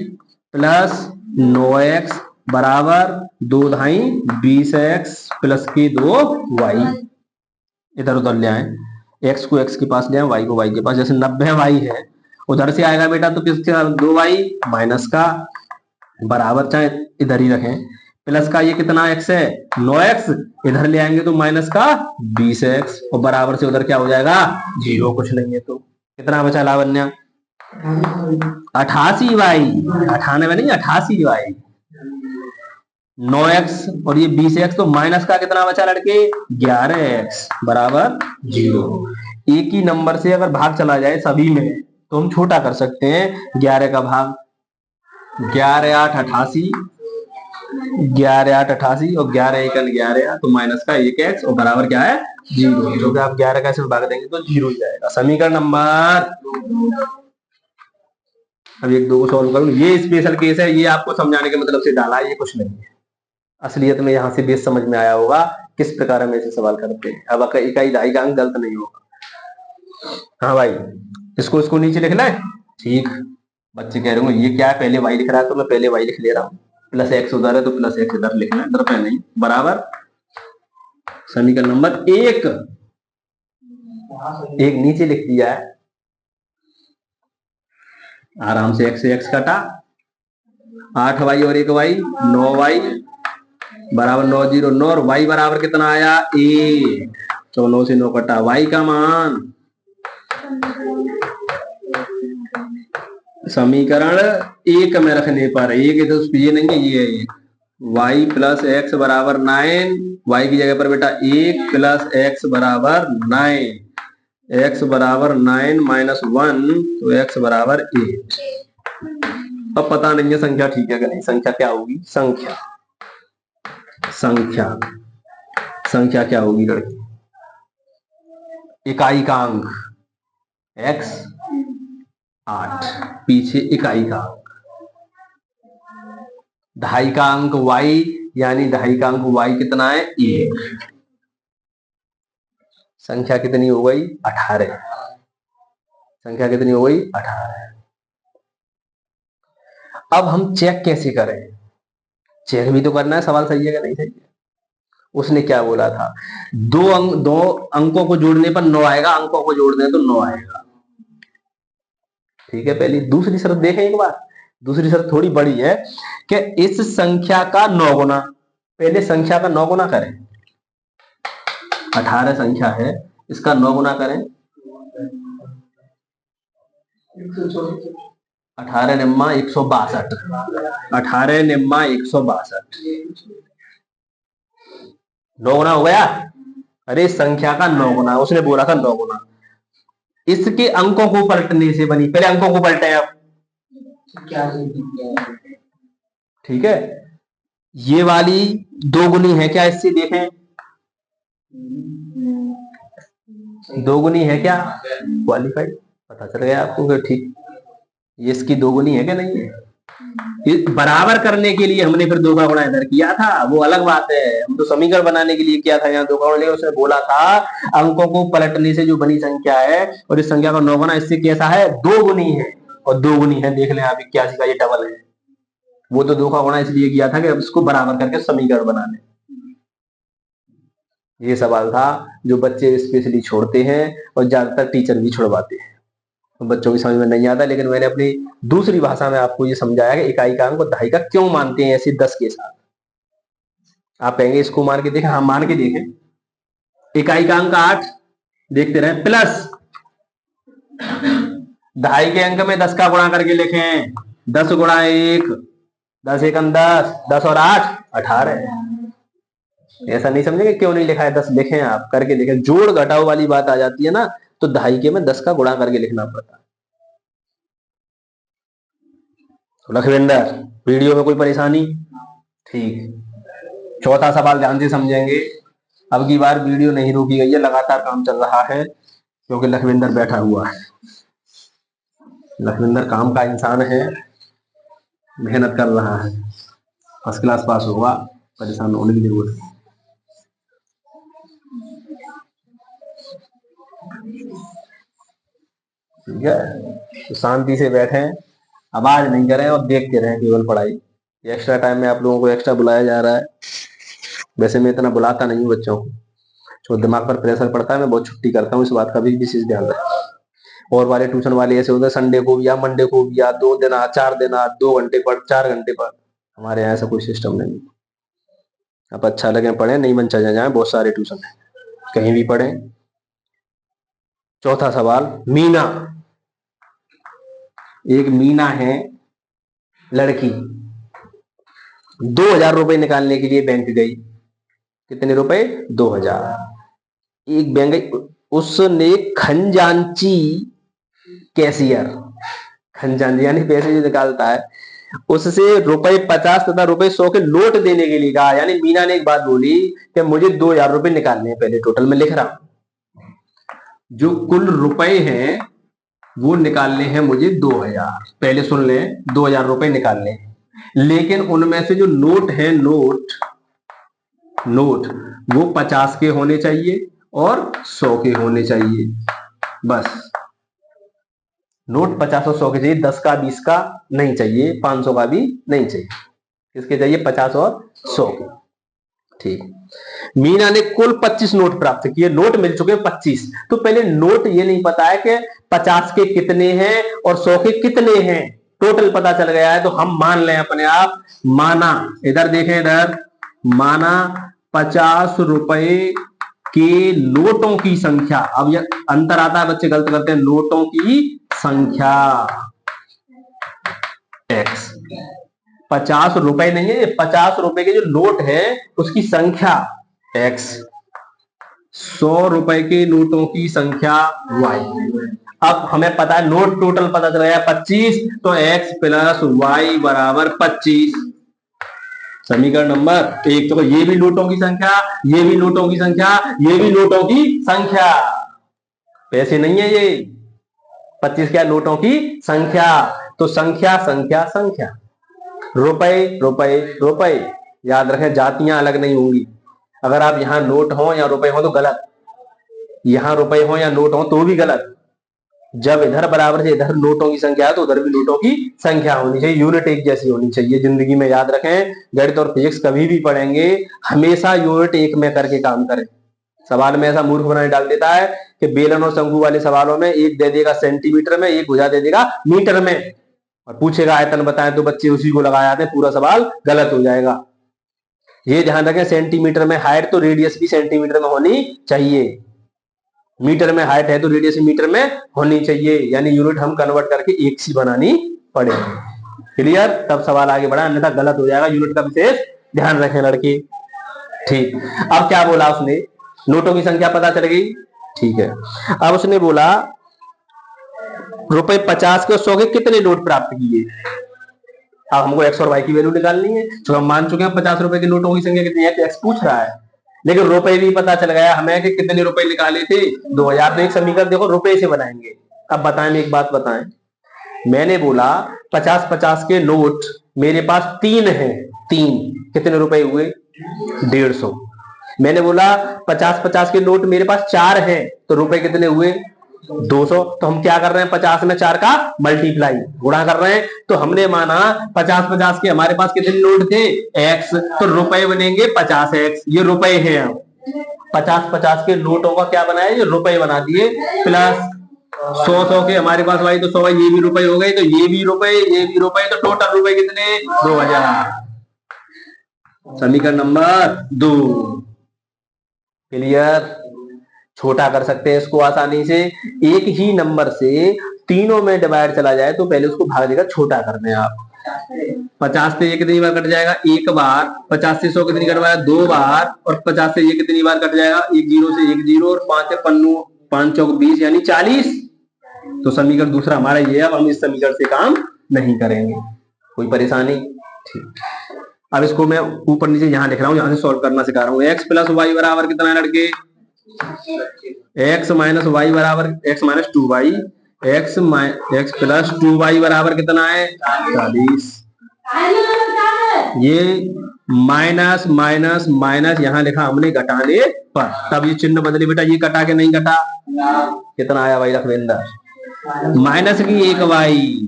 प्लस 9x बराबर 2 दाई 20x प्लस के 2y। इधर उधर ले आए, x को x के पास ले आए, y को y के पास। जैसे 90y है, उधर से आएगा बेटा तो किसका, 2y माइनस का बराबर, चाहे इधर ही रखें, प्लस का ये कितना x है, 9x, इधर ले आएंगे तो माइनस का 20x, और बराबर से उधर क्या हो जाएगा, 0, कुछ नहीं है। तो कितना बचा लावण्या, 88y, 98 नहीं 88y, 9x और ये 20x, तो माइनस का कितना बचा लड़के, 11x बराबर 0। एक ही नंबर से अगर भाग चला जाए सभी में तो हम छोटा कर सकते हैं, 11 का भाग 11 8 88, 11 8 88 और 11 1 11, तो माइनस का 1x और बराबर क्या है, 0। जो कि आप 11 का इसमें भाग देंगे तो 0 ही जाएगा। समीकरण नंबर, अब 1 2 को सॉल्व करूं, ये स्पेशल केस है, ये आपको समझाने के मतलब से डाला है, ये कुछ नहीं है। असलियत में यहां से बेस समझ में आया होगा किस प्रकार हम ऐसे सवाल करते हैं। अब इकाई दहाई का अंक गलत नहीं होगा। हाँ भाई, इसको नीचे लिख ले, ठीक। बच्चे कह रहे होंगे ये क्या है, पहले y लिख रहा है तो मैं पहले y लिख ले रहा हूँ, प्लस x उधर है तो प्लस x इधर लिखना है, इधर पे नहीं, बराबर। समीकरण नंबर 1 नीचे लिख दिया है, आराम से x से x कटा, 8y और 1y 9y बराबर 9 0 9, और y बराबर कितना आया, 1, तो 9 से 9 कटा, y का मान समीकरण 1 में रखने पर, एक तो ये नहीं है, ये है y प्लस एक्स बराबर 9, y की जगह पर बेटा 1 प्लस एक्स बराबर 9, x बराबर 9 माइनस 1, तो x बराबर 8। अब पता नहीं है संख्या ठीक है कि नहीं, संख्या क्या होगी, संख्या क्या होगी लड़की, इकाई का अंक x 8, पीछे इकाई का अंक, दहाई का अंक y, यानी दहाई का अंक y कितना है 1। संख्या कितनी हो गई 18। संख्या कितनी हो गई 18। अब हम चेक कैसे करें? चेक भी तो करना है सवाल सही है कि नहीं सही है। उसने क्या बोला था, दो अंकों को जोड़ने पर 9 आएगा, अंकों को जोड़ दें तो 9 आएगा। ठीक है, पहले दूसरी शर्त देखें एक बार। दूसरी शर्त थोड़ी बड़ी है कि इस संख्या का 9 गुना, पहले संख्या का 9 गुना करें। 18 संख्या है, इसका 9 गुना करें। 18 निम्मा 162, 18 निम्मा 162, 9 गुना हो गया। अरे संख्या का 9 गुना, उसने बोला था 9 गुना। इसके अंकों को पलटने से बनी, पहले अंकों को पलटे आप। ठीक है, ये वाली 2 गुनी है क्या, इससे देखें 2 गुनी है क्या, क्वालिफाइड, पता चल गया आपको कि ठीक ये इसकी 2 गुनी है क्या नहीं है। बराबर करने के लिए हमने फिर 2 का गुणा इधर किया था, वो अलग बात है। हम तो समीकरण बनाने के लिए किया था, यहाँ 2 का गुणा, उसने बोला था अंकों को पलटने से जो बनी संख्या है, और इस संख्या का 9 गुना इससे कैसा है 2 गुनी है, और 2 गुनी है देख लें आप 81 का ये डबल है। वो तो 2 का गुणा इसलिए किया था कि अब इसको बराबर करके समीकरण बना लें। ये सवाल था जो बच्चे स्पेशली छोड़ते हैं और ज्यादातर टीचर भी छुड़वाते हैं, तो बच्चों की समझ में नहीं आता। लेकिन मैंने अपनी दूसरी भाषा में आपको ये समझाया कि इकाई का अंक और दहाई का क्यों मानते हैं ऐसे 10 के साथ। आप कहेंगे इसको मान के देखें, हाँ मान के देखें। इकाई का अंक 8 देखते रहे, प्लस दहाई के अंक में 10 का गुणा करके लिखें, 10 गुणा 1, 10 एकम 10, 10 और 8 18। ऐसा नहीं समझेंगे क्यों नहीं लिखा है 10, लिखें आप करके देखें। जोड़ घटाओ वाली बात आ जाती है ना, तो दहाई के में 10 का गुणा करके लिखना पड़ता है। लखविंदर वीडियो में कोई परेशानी? ठीक, चौथा सवाल ध्यान से समझेंगे। अब की बार वीडियो नहीं रोकी गई है, लगातार काम चल रहा है क्योंकि लखविंदर बैठा हुआ है। लखविंदर काम का इंसान है, मेहनत कर रहा है, फर्स्ट क्लास पास होगा, परेशान होने की जरूरत है। ठीक है, तो शांति से बैठे, आवाज नहीं करें और देखते रहें केवल पढ़ाई। एक्स्ट्रा टाइम में आप लोगों को एक्स्ट्रा बुलाया जा रहा है। वैसे मैं इतना बुलाता नहीं हूँ बच्चों को, जो दिमाग पर प्रेशर पड़ता है मैं बहुत छुट्टी करता हूँ, इस बात का भी विशेष ध्यान रखें। और वाले ट्यूशन वाले ऐसे होते हैं संडे को भी या मंडे को भी या 2 दिन 4 दिन 2 घंटे पढ़ 4 घंटे पढ़। हमारे यहाँ ऐसा कोई सिस्टम नहीं। अब अच्छा लगे पढ़े, नहीं मन चले जाए, बहुत सारे ट्यूशन है, कहीं भी पढ़े। चौथा सवाल, मीना। एक मीना है लड़की, 2000 रुपए निकालने के लिए बैंक गई। कितने रुपए? 2000। एक बैंक गई, उसने खंजांची कैशियर, खंजांची यानी पैसे जो निकालता है, उससे रुपए 50 तथा रुपए 100 के नोट देने के लिए कहा। यानी मीना ने एक बात बोली कि मुझे 2000 रुपए निकालने हैं, पहले टोटल में लिख रहा हूं, जो कुल रुपए हैं वो निकालने हैं मुझे 2000। पहले सुन ले, 2000 रुपए निकालने हैं, लेकिन उनमें से जो नोट है, नोट वो 50 के होने चाहिए और 100 के होने चाहिए। बस नोट 50 और 100 के चाहिए, 10 का 20 का नहीं चाहिए, 500 का भी नहीं चाहिए। किसके चाहिए? 50 और 100 के। ठीक, मीना ने कुल 25 नोट प्राप्त किए, नोट मिल चुके 25। तो पहले नोट ये नहीं पता है कि 50 के कितने हैं और 100 के कितने हैं, टोटल पता चल गया है तो हम मान लें अपने आप। माना, इधर देखें, इधर माना 50 रुपए के नोटों की संख्या। अब ये अंतर आता है, बच्चे गलत करते हैं, नोटों की संख्या x। 50 रुपए नहीं है, 50 रुपए के जो नोट है उसकी संख्या x, 100 रुपए के नोटों की संख्या y। अब हमें पता है नोट टोटल पता चल गया 25, तो x प्लस y बराबर 25। समीकरण नंबर 1। तो ये भी नोटों की संख्या, ये भी नोटों की संख्या, ये भी नोटों की संख्या, पैसे नहीं है ये। 25 क्या? नोटों की संख्या। तो संख्या संख्या संख्या, रुपए रुपए रुपए। याद रखें, जातियां अलग नहीं होंगी। अगर आप यहाँ नोट हो या रुपए हो तो गलत, यहाँ रुपए हो या नोट हो तो भी गलत। जब इधर बराबर से इधर नोटों की संख्या है तो उधर भी नोटों की संख्या होनी चाहिए, यूनिट एक जैसी होनी चाहिए। जिंदगी में याद रखें, गणित और फिजिक्स कभी भी पढ़ेंगे हमेशा यूनिट एक में करके काम करें। सवाल में ऐसा मूर्ख बनाने डाल देता है कि बेलन और शंकु वाले सवालों में एक दे देगा सेंटीमीटर में, एक भुजा दे देगा मीटर में, और पूछेगा आयतन बताएं तो बच्चे उसी को लगा जाते हैं, पूरा सवाल गलत हो जाएगा। ये ध्यान रखें, सेंटीमीटर में हाइट तो रेडियस भी सेंटीमीटर में होनी चाहिए, मीटर में हाइट है तो रेडियस मीटर में होनी चाहिए, यानी यूनिट हम कन्वर्ट करके एक सी बनानी पड़ेगी। क्लियर? तब सवाल आगे बढ़ा, अन्यथा गलत हो जाएगा। यूनिट का विशेष ध्यान रखें लड़के। ठीक, अब क्या बोला उसने? नोटों की संख्या पता चल गई, ठीक है। अब उसने बोला रुपए 50 के और 100 के कितने नोट प्राप्त किए। अब हमको एक्स और वाई की वैल्यू निकालनी है, तो हम मान चुके हैं 50 रुपए के नोटों की संख्या कितनी है, एक्स पूछ रहा है। लेकिन रुपए भी पता चल गया हमें कि कितने रुपए निकाले थे, 2000। तो एक समीकरण देखो रुपए से बनाएंगे। अब बताएं, एक बात बताएं, मैंने बोला 50-50 के नोट मेरे पास 3 हैं, 3 कितने रुपए हुए? 150। मैंने बोला 50-50 के नोट मेरे पास 4 हैं, तो रुपए कितने हुए? 200। तो हम क्या कर रहे हैं, 50 में 4 का मल्टीप्लाई, गुणा कर रहे हैं। तो हमने माना 50-50 के हमारे पास कितने नोट थे? एक्स, तो रुपए बनेंगे 50x। ये रुपए हैं। 50-50 के नोटों का क्या बनाया? ये रुपए बना दिए। प्लस 100 के हमारे पास भाई तो 100, ये भी रुपए हो गए, तो ये भी रुपए, ये भी रुपए, तो टोटल रुपए कितने? 2000। समीकरण नंबर 2। क्लियर? छोटा कर सकते हैं इसको आसानी से। एक ही नंबर से तीनों में डिवाइड चला जाए तो पहले उसको भाग देगा, छोटा कर दें आप। 50 से ये कितनी बार कट जाएगा? एक बार। 50 से 100 कितनी कट जाएगा? 2 बार। और 50 से ये कितनी बार कट जाएगा? एक जीरो से एक जीरो, और 5 से 5 चौक 20, यानी 40। तो समीकरण दूसरा हमारा ये है। अब हम इस समीकरण से काम नहीं करेंगे, कोई परेशानी? ठीक, अब इसको मैं ऊपर नीचे यहाँ लिख रहा हूँ, यहाँ से सॉल्व करना सिखा रहा हूँ। एक्स प्लस वाई बराबर कितना है लड़के? एक्स माइनस वाई बराबर x minus 2y, x plus 2y बराबर कितना है? 40। ये माइनस माइनस माइनस यहाँ लिखा हमने घटाने पर, तब ये चिन्ह बदले बेटा। ये कटा के नहीं कटा? कितना आया भाई लखविंदर? माइनस की 1y,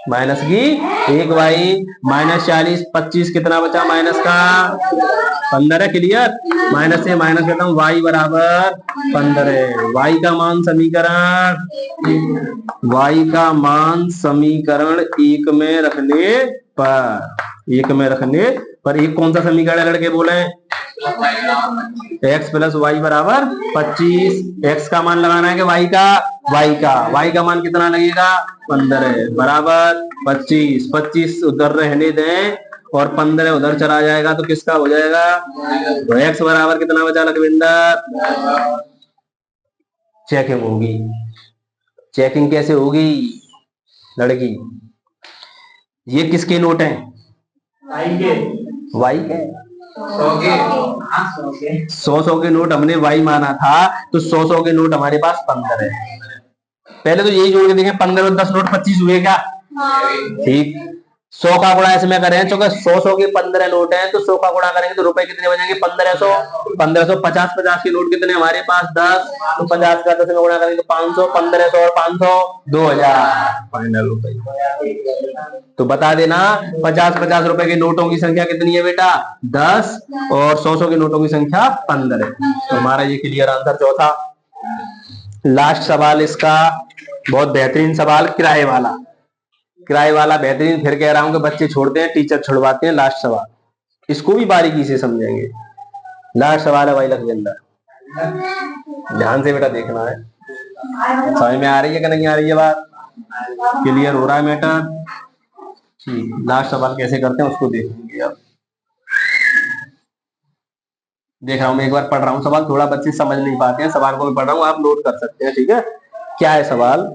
माइनस की 1y, माइनस 40, 25 कितना बचा माइनस का? 15 है। क्लियर? माइनस से माइनस करता हूँ, y बराबर 15। y का मान समीकरण, y का मान समीकरण 1 में रखने पर, 1 में रखने पर, एक कौन सा समीकरण है लड़के बोले? x प्लस वाई बराबर 25। x का मान लगाना है कि y का मान कितना लगेगा? 15 बराबर 25। 25 उधर रहने दें और 15 उधर चला जाएगा तो किसका हो जाएगा? तो x बराबर कितना बचा लखविंदर? चेकिंग होगी। चेकिंग कैसे होगी लड़की? ये किसके नोट हैं? वाई के। 100 के नोट हमने वाई माना था, तो 100 के नोट हमारे पास 15 है। पहले तो यही जोड़ के देखें, 15 और 10 नोट 25 हुए क्या? ठीक। 100 का गुणा इसमें करें, चूंकि 100 के 15 नोट हैं, तो 100 का गुणा करेंगे तो रुपए कितने बनेंगे? 1500। 50 के नोट कितने हमारे पास? 10। तो 50 का 10 में गुणा करेंगे तो 500। 1500 और 500 2000 फाइनल रुपए। तो बता देना 50 रुपए के नोटों की संख्या कितनी है बेटा? 10, और 100 के नोटों की संख्या 15। तो हमारा ये क्लियर आंसर चौथा। लास्ट सवाल इसका बहुत बेहतरीन सवाल, किराए वाला बेहतरीन। फिर कह रहा हूं कि बच्चे छोड़ते हैं, टीचर छुड़वाते हैं। लास्ट सवाल, इसको भी बारीकी से समझेंगे। लास्ट सवाल है भाई लखविंदर, ध्यान से बेटा देखना है। समझ में आ रही है कि नहीं आ रही है बात? क्लियर हो रहा है मैटर? ठीक, लास्ट सवाल कैसे करते हैं उसको देखेंगे। अब देख रहा हूं मैं, एक बार पढ़ रहा हूं सवाल, थोड़ा बच्चे समझ नहीं पाते हैं, सवाल को भी पढ़ रहा हूं, आप नोट कर सकते हैं। ठीक है, क्या है सवाल?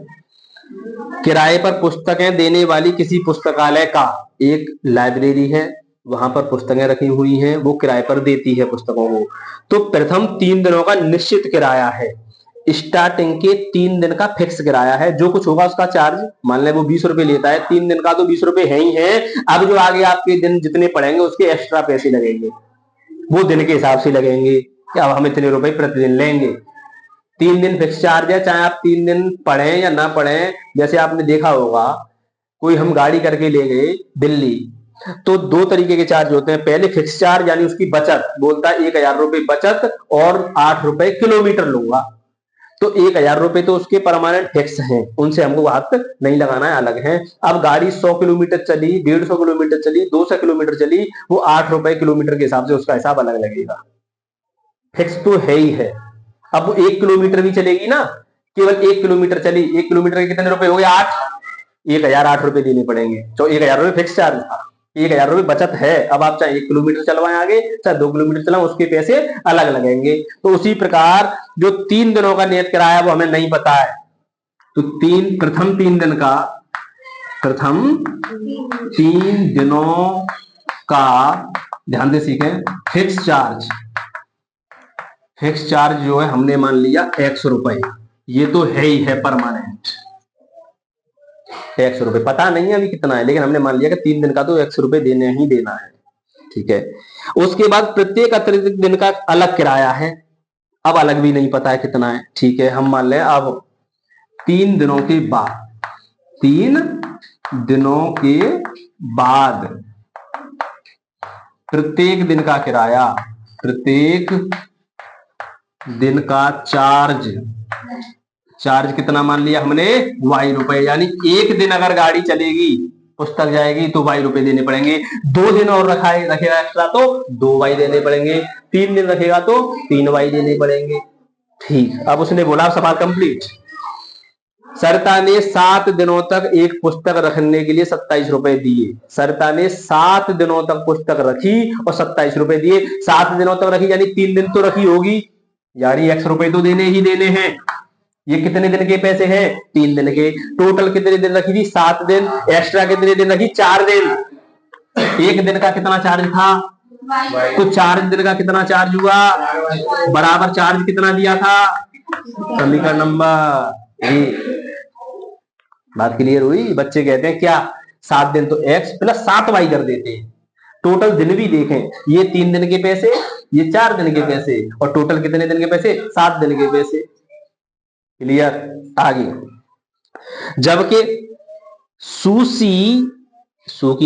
किराए पर पुस्तकें देने वाली किसी पुस्तकालय का एक लाइब्रेरी है, वहां पर पुस्तकें रखी हुई हैं, वो किराए पर देती है पुस्तकों को। तो प्रथम 3 दिनों का निश्चित किराया है। स्टार्टिंग के 3 दिन का फिक्स किराया है, जो कुछ होगा उसका चार्ज, मान लें वो 20 रुपए लेता है, 3 दिन का तो 20 रुपए है ही है। अब जो आगे आपके दिन जितने पड़ेंगे उसके एक्स्ट्रा पैसे लगेंगे, वो दिन के हिसाब से लगेंगे कि अब हम इतने रुपए प्रतिदिन लेंगे। 3 दिन फिक्स चार्ज है, चाहे आप 3 दिन पढ़े या ना पढ़े। जैसे आपने देखा होगा, कोई हम गाड़ी करके ले गए दिल्ली, तो 2 तरीके के चार्ज होते हैं। पहले फिक्स चार्ज यानी उसकी बचत, बोलता है 1000 रुपए बचत और 8 रुपए किलोमीटर लूंगा, तो 1000 रुपए तो उसके परमानेंट फिक्स हैं, उनसे हमको हाथ नहीं लगाना है, अलग है। अब गाड़ी 100 किलोमीटर चली, 150 किलोमीटर चली, 200 किलोमीटर चली, वो 8 रुपए किलोमीटर के हिसाब से उसका हिसाब अलग लगेगा, फिक्स तो है ही है। अब वो 1 किलोमीटर भी चलेगी ना, केवल 1 किलोमीटर चली, 1 किलोमीटर के कितने रुपए हो गए? 8, 1008 रुपए देने पड़ेंगे। तो 1000 रुपए फिक्स चार्ज था, 1000 रुपए बचत है। अब आप चाहे 1 किलोमीटर चलवाएं आगे, चाहे 2 किलोमीटर चलाएं, उसके पैसे अलग लगेंगे। तो उसी प्रकार जो 3 दिनों का नियत किराया वो हमें नहीं पता है, तो प्रथम 3 दिन का, प्रथम 3 दिनों का ध्यान से सीखें, फिक्स चार्ज, फिक्स चार्ज जो है हमने मान लिया 100 रुपए, ये तो है ही है परमानेंट, 100 रुपए। पता नहीं है अभी कितना है, लेकिन हमने मान लिया कि 3 दिन का तो 100 रुपए देने ही देना है, ठीक है। उसके बाद प्रत्येक अतिरिक्त दिन का अलग किराया है, अब अलग भी नहीं पता है कितना है, ठीक है। हम मान लें अब 3 दिनों के बाद, 3 दिनों के बाद प्रत्येक दिन का किराया, प्रत्येक दिन का चार्ज, चार्ज कितना मान लिया हमने? y रुपए। यानी 1 दिन अगर गाड़ी चलेगी, पुस्तक जाएगी, तो y रुपए देने पड़ेंगे। 2 दिन और रखेगा एक्स्ट्रा तो 2y देने पड़ेंगे। 3 दिन रखेगा तो 3y देने पड़ेंगे, ठीक। अब उसने बोला सवाल कंप्लीट। सरिता ने 7 दिनों तक एक पुस्तक रखने के लिए 27 रुपए दिए। सरिता ने 7 दिनों तक पुस्तक रखी और 27 रुपए दिए। 7 दिनों तक रखी यानी 3 दिन तो रखी होगी, यानी 100 रुपए तो देने ही देने हैं। ये कितने दिन के पैसे हैं? 3 दिन के। टोटल कितने दिन रखी थी? 7 दिन। एक्स्ट्रा कितने दिन रखी? 4 दिन। 1 दिन का कितना चार्ज था? तो 4 दिन का कितना चार्ज हुआ? बराबर चार्ज कितना दिया था? समीकरण नंबर 1। बात क्लियर हुई? बच्चे कहते हैं क्या 7 दिन तो x प्लस 7y कर देते हैं। टोटल दिन भी देखें, ये 3 दिन के पैसे, ये 4 दिन के पैसे, और टोटल कितने दिन के पैसे? 7 दिन के पैसे। क्लियर? आगे जबकि सूकी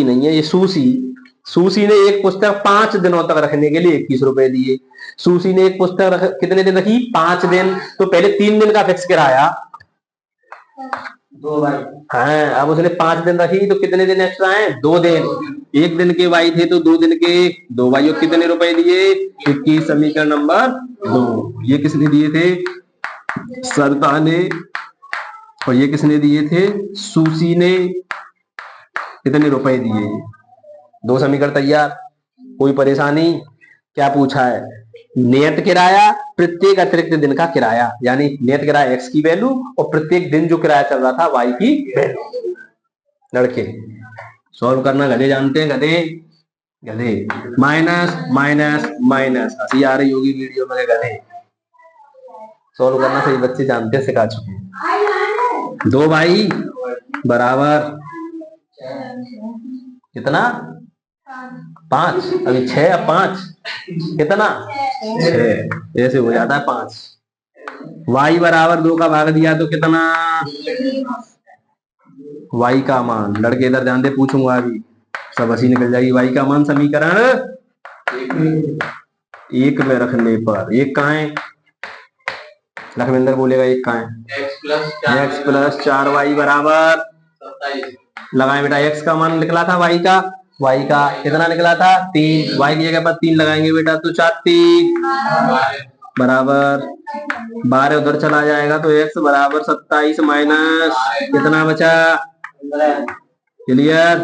नहीं है, ये सूसी ने एक पुस्तक 5 दिनों तक रखने के लिए 21 रुपए दिए। सूसी ने एक पुस्तक कितने दिन रखी? 5 दिन। तो पहले 3 दिन का फिक्स किराया 2 भाई, हाँ। अब उसने 5 दिन रखी तो कितने दिन एक्स्ट्रा हैं? 2 दिन। 1 दिन के वाई थे तो 2 दिन के 2 वाई, कितने रुपए दिए? 21। समीकरण नंबर 2। ये किसने दिए थे? सरिता ने। और ये किसने दिए थे? सूसी ने। कितने रुपए दिए? 2 समीकरण तैयार। कोई परेशानी? क्या पूछा है? नियत किराया, प्रत्येक अतिरिक्त दिन का किराया, यानी नियत किराया x की वैल्यू और प्रत्येक दिन जो किराया चल रहा था y की वैल्यू। लड़के सॉल्व करना गधे जानते हैं, गधे। माइनस माइनस माइनस, हंसी आ रही होगी वीडियो में, गधे। सॉल्व करना सही बच्चे जानते हैं, सिखा चुके हैं। 2 भाई बराबर कितना? 5। अभी 6 या 5 कितना? 6। ऐसे हो जाता है 5। y बराबर 2 का भाग दिया तो कितना? y का मान, लड़के इधर ध्यान दे, पूछूंगा अभी, सब हंसी निकल जाएगी। y का मान समीकरण 1 में रखने पर, 1 कहाँ है? लखविंदर बोलेगा 1 कहाँ है? x प्लस 4y बराबर 27। लगाए बेटा, x का मान निकला था, y का कितना निकला था? 3। y की जगह पर 3 लगाएंगे बेटा, तो 4 3 बराबर 12 उधर चला जाएगा, तो x बराबर 27 माइनस कितना बचा? क्लियर?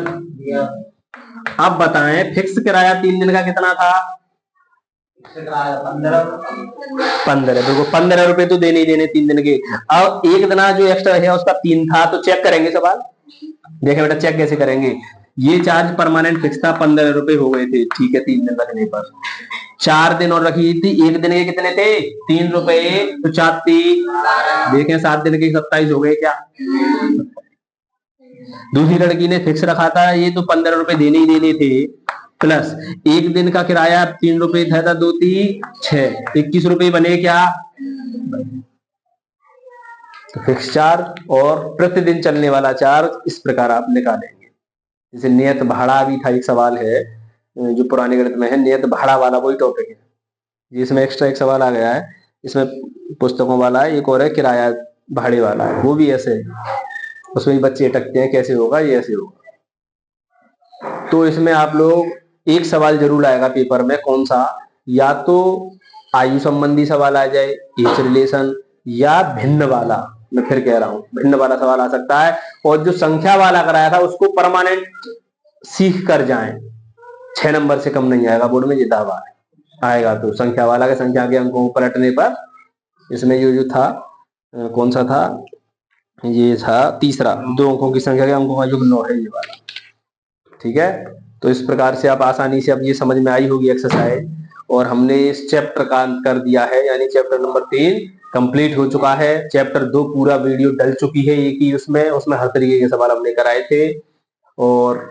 अब बताएं फिक्स किराया 3 दिन का कितना था? 15। देखो 15 रुपए तो देने ही देने 3 दिन के। अब 1 दिन जो एक्स्ट्रा है उसका 3 था, तो चेक करेंगे सवाल। देखें बेटा चेक कैसे करेंगे। ये चार्ज परमानेंट फिक्स था, 15 रुपए हो गए थे, ठीक है, 3 दिन रखने पर। 4 दिन और रखी थी, एक दिन के कितने थे 3 रुपए, तो 4 देखें 7 दिन के 27 हो गए क्या। दूसरी लड़की ने फिक्स रखा था, ये तो 15 रुपए देने ही देने थे, प्लस एक दिन का किराया 3 रुपए था, 2 3 6, 21 रुपए बने क्या। तो फिक्स चार्ज और प्रतिदिन चलने वाला चार्ज इस प्रकार आप निकालेंगे। जैसे नियत भाड़ा भी था, एक सवाल है जो पुराने गणित में है, नियत भाड़ा वाला वही टॉपिक है। इसमें एक्स्ट्रा एक सवाल आ गया है, इसमें पुस्तकों वाला है, एक और है किराया भाड़े वाला है, वो भी ऐसे है, उसमें भी बच्चे अटकते हैं कैसे होगा, ये ऐसे होगा। तो इसमें आप लोग एक सवाल जरूर आएगा पेपर में, कौन सा, या तो आयु संबंधी सवाल आ जाए, एज रिलेशन, या भिन्न वाला, मैं फिर कह रहा हूं भिन्न वाला सवाल आ सकता है। और जो संख्या वाला कराया था उसको परमानेंट सीख कर जाएं, 6 नंबर से कम नहीं आएगा बोर्ड में, ये दावा आएगा। तो संख्या वाला के संख्या के अंकों को पलटने पर इसमें जो था कौन सा था, ये था तीसरा, 2 अंकों की संख्या के अंकों का युग्म 9 है, ये वाला। ठीक है, तो इस प्रकार से आप आसानी से अब ये समझ में आई होगी एक्सरसाइज। और हमने इस चैप्टर का अंत कर दिया है, यानी चैप्टर नंबर 3 कंप्लीट हो चुका है। चैप्टर 2 पूरा वीडियो डल चुकी है एक ही, उसमें हर तरीके के सवाल हमने कराए थे। और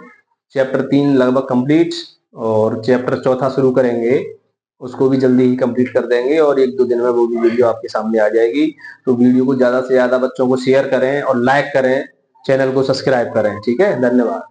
चैप्टर 3 लगभग कंप्लीट, और चैप्टर 4 शुरू करेंगे, उसको भी जल्दी ही कंप्लीट कर देंगे, और 1-2 दिन में वो भी वीडियो आपके सामने आ जाएगी। तो वीडियो को ज्यादा से ज्यादा बच्चों को शेयर करें और लाइक करें, चैनल को सब्सक्राइब करें। ठीक है, धन्यवाद।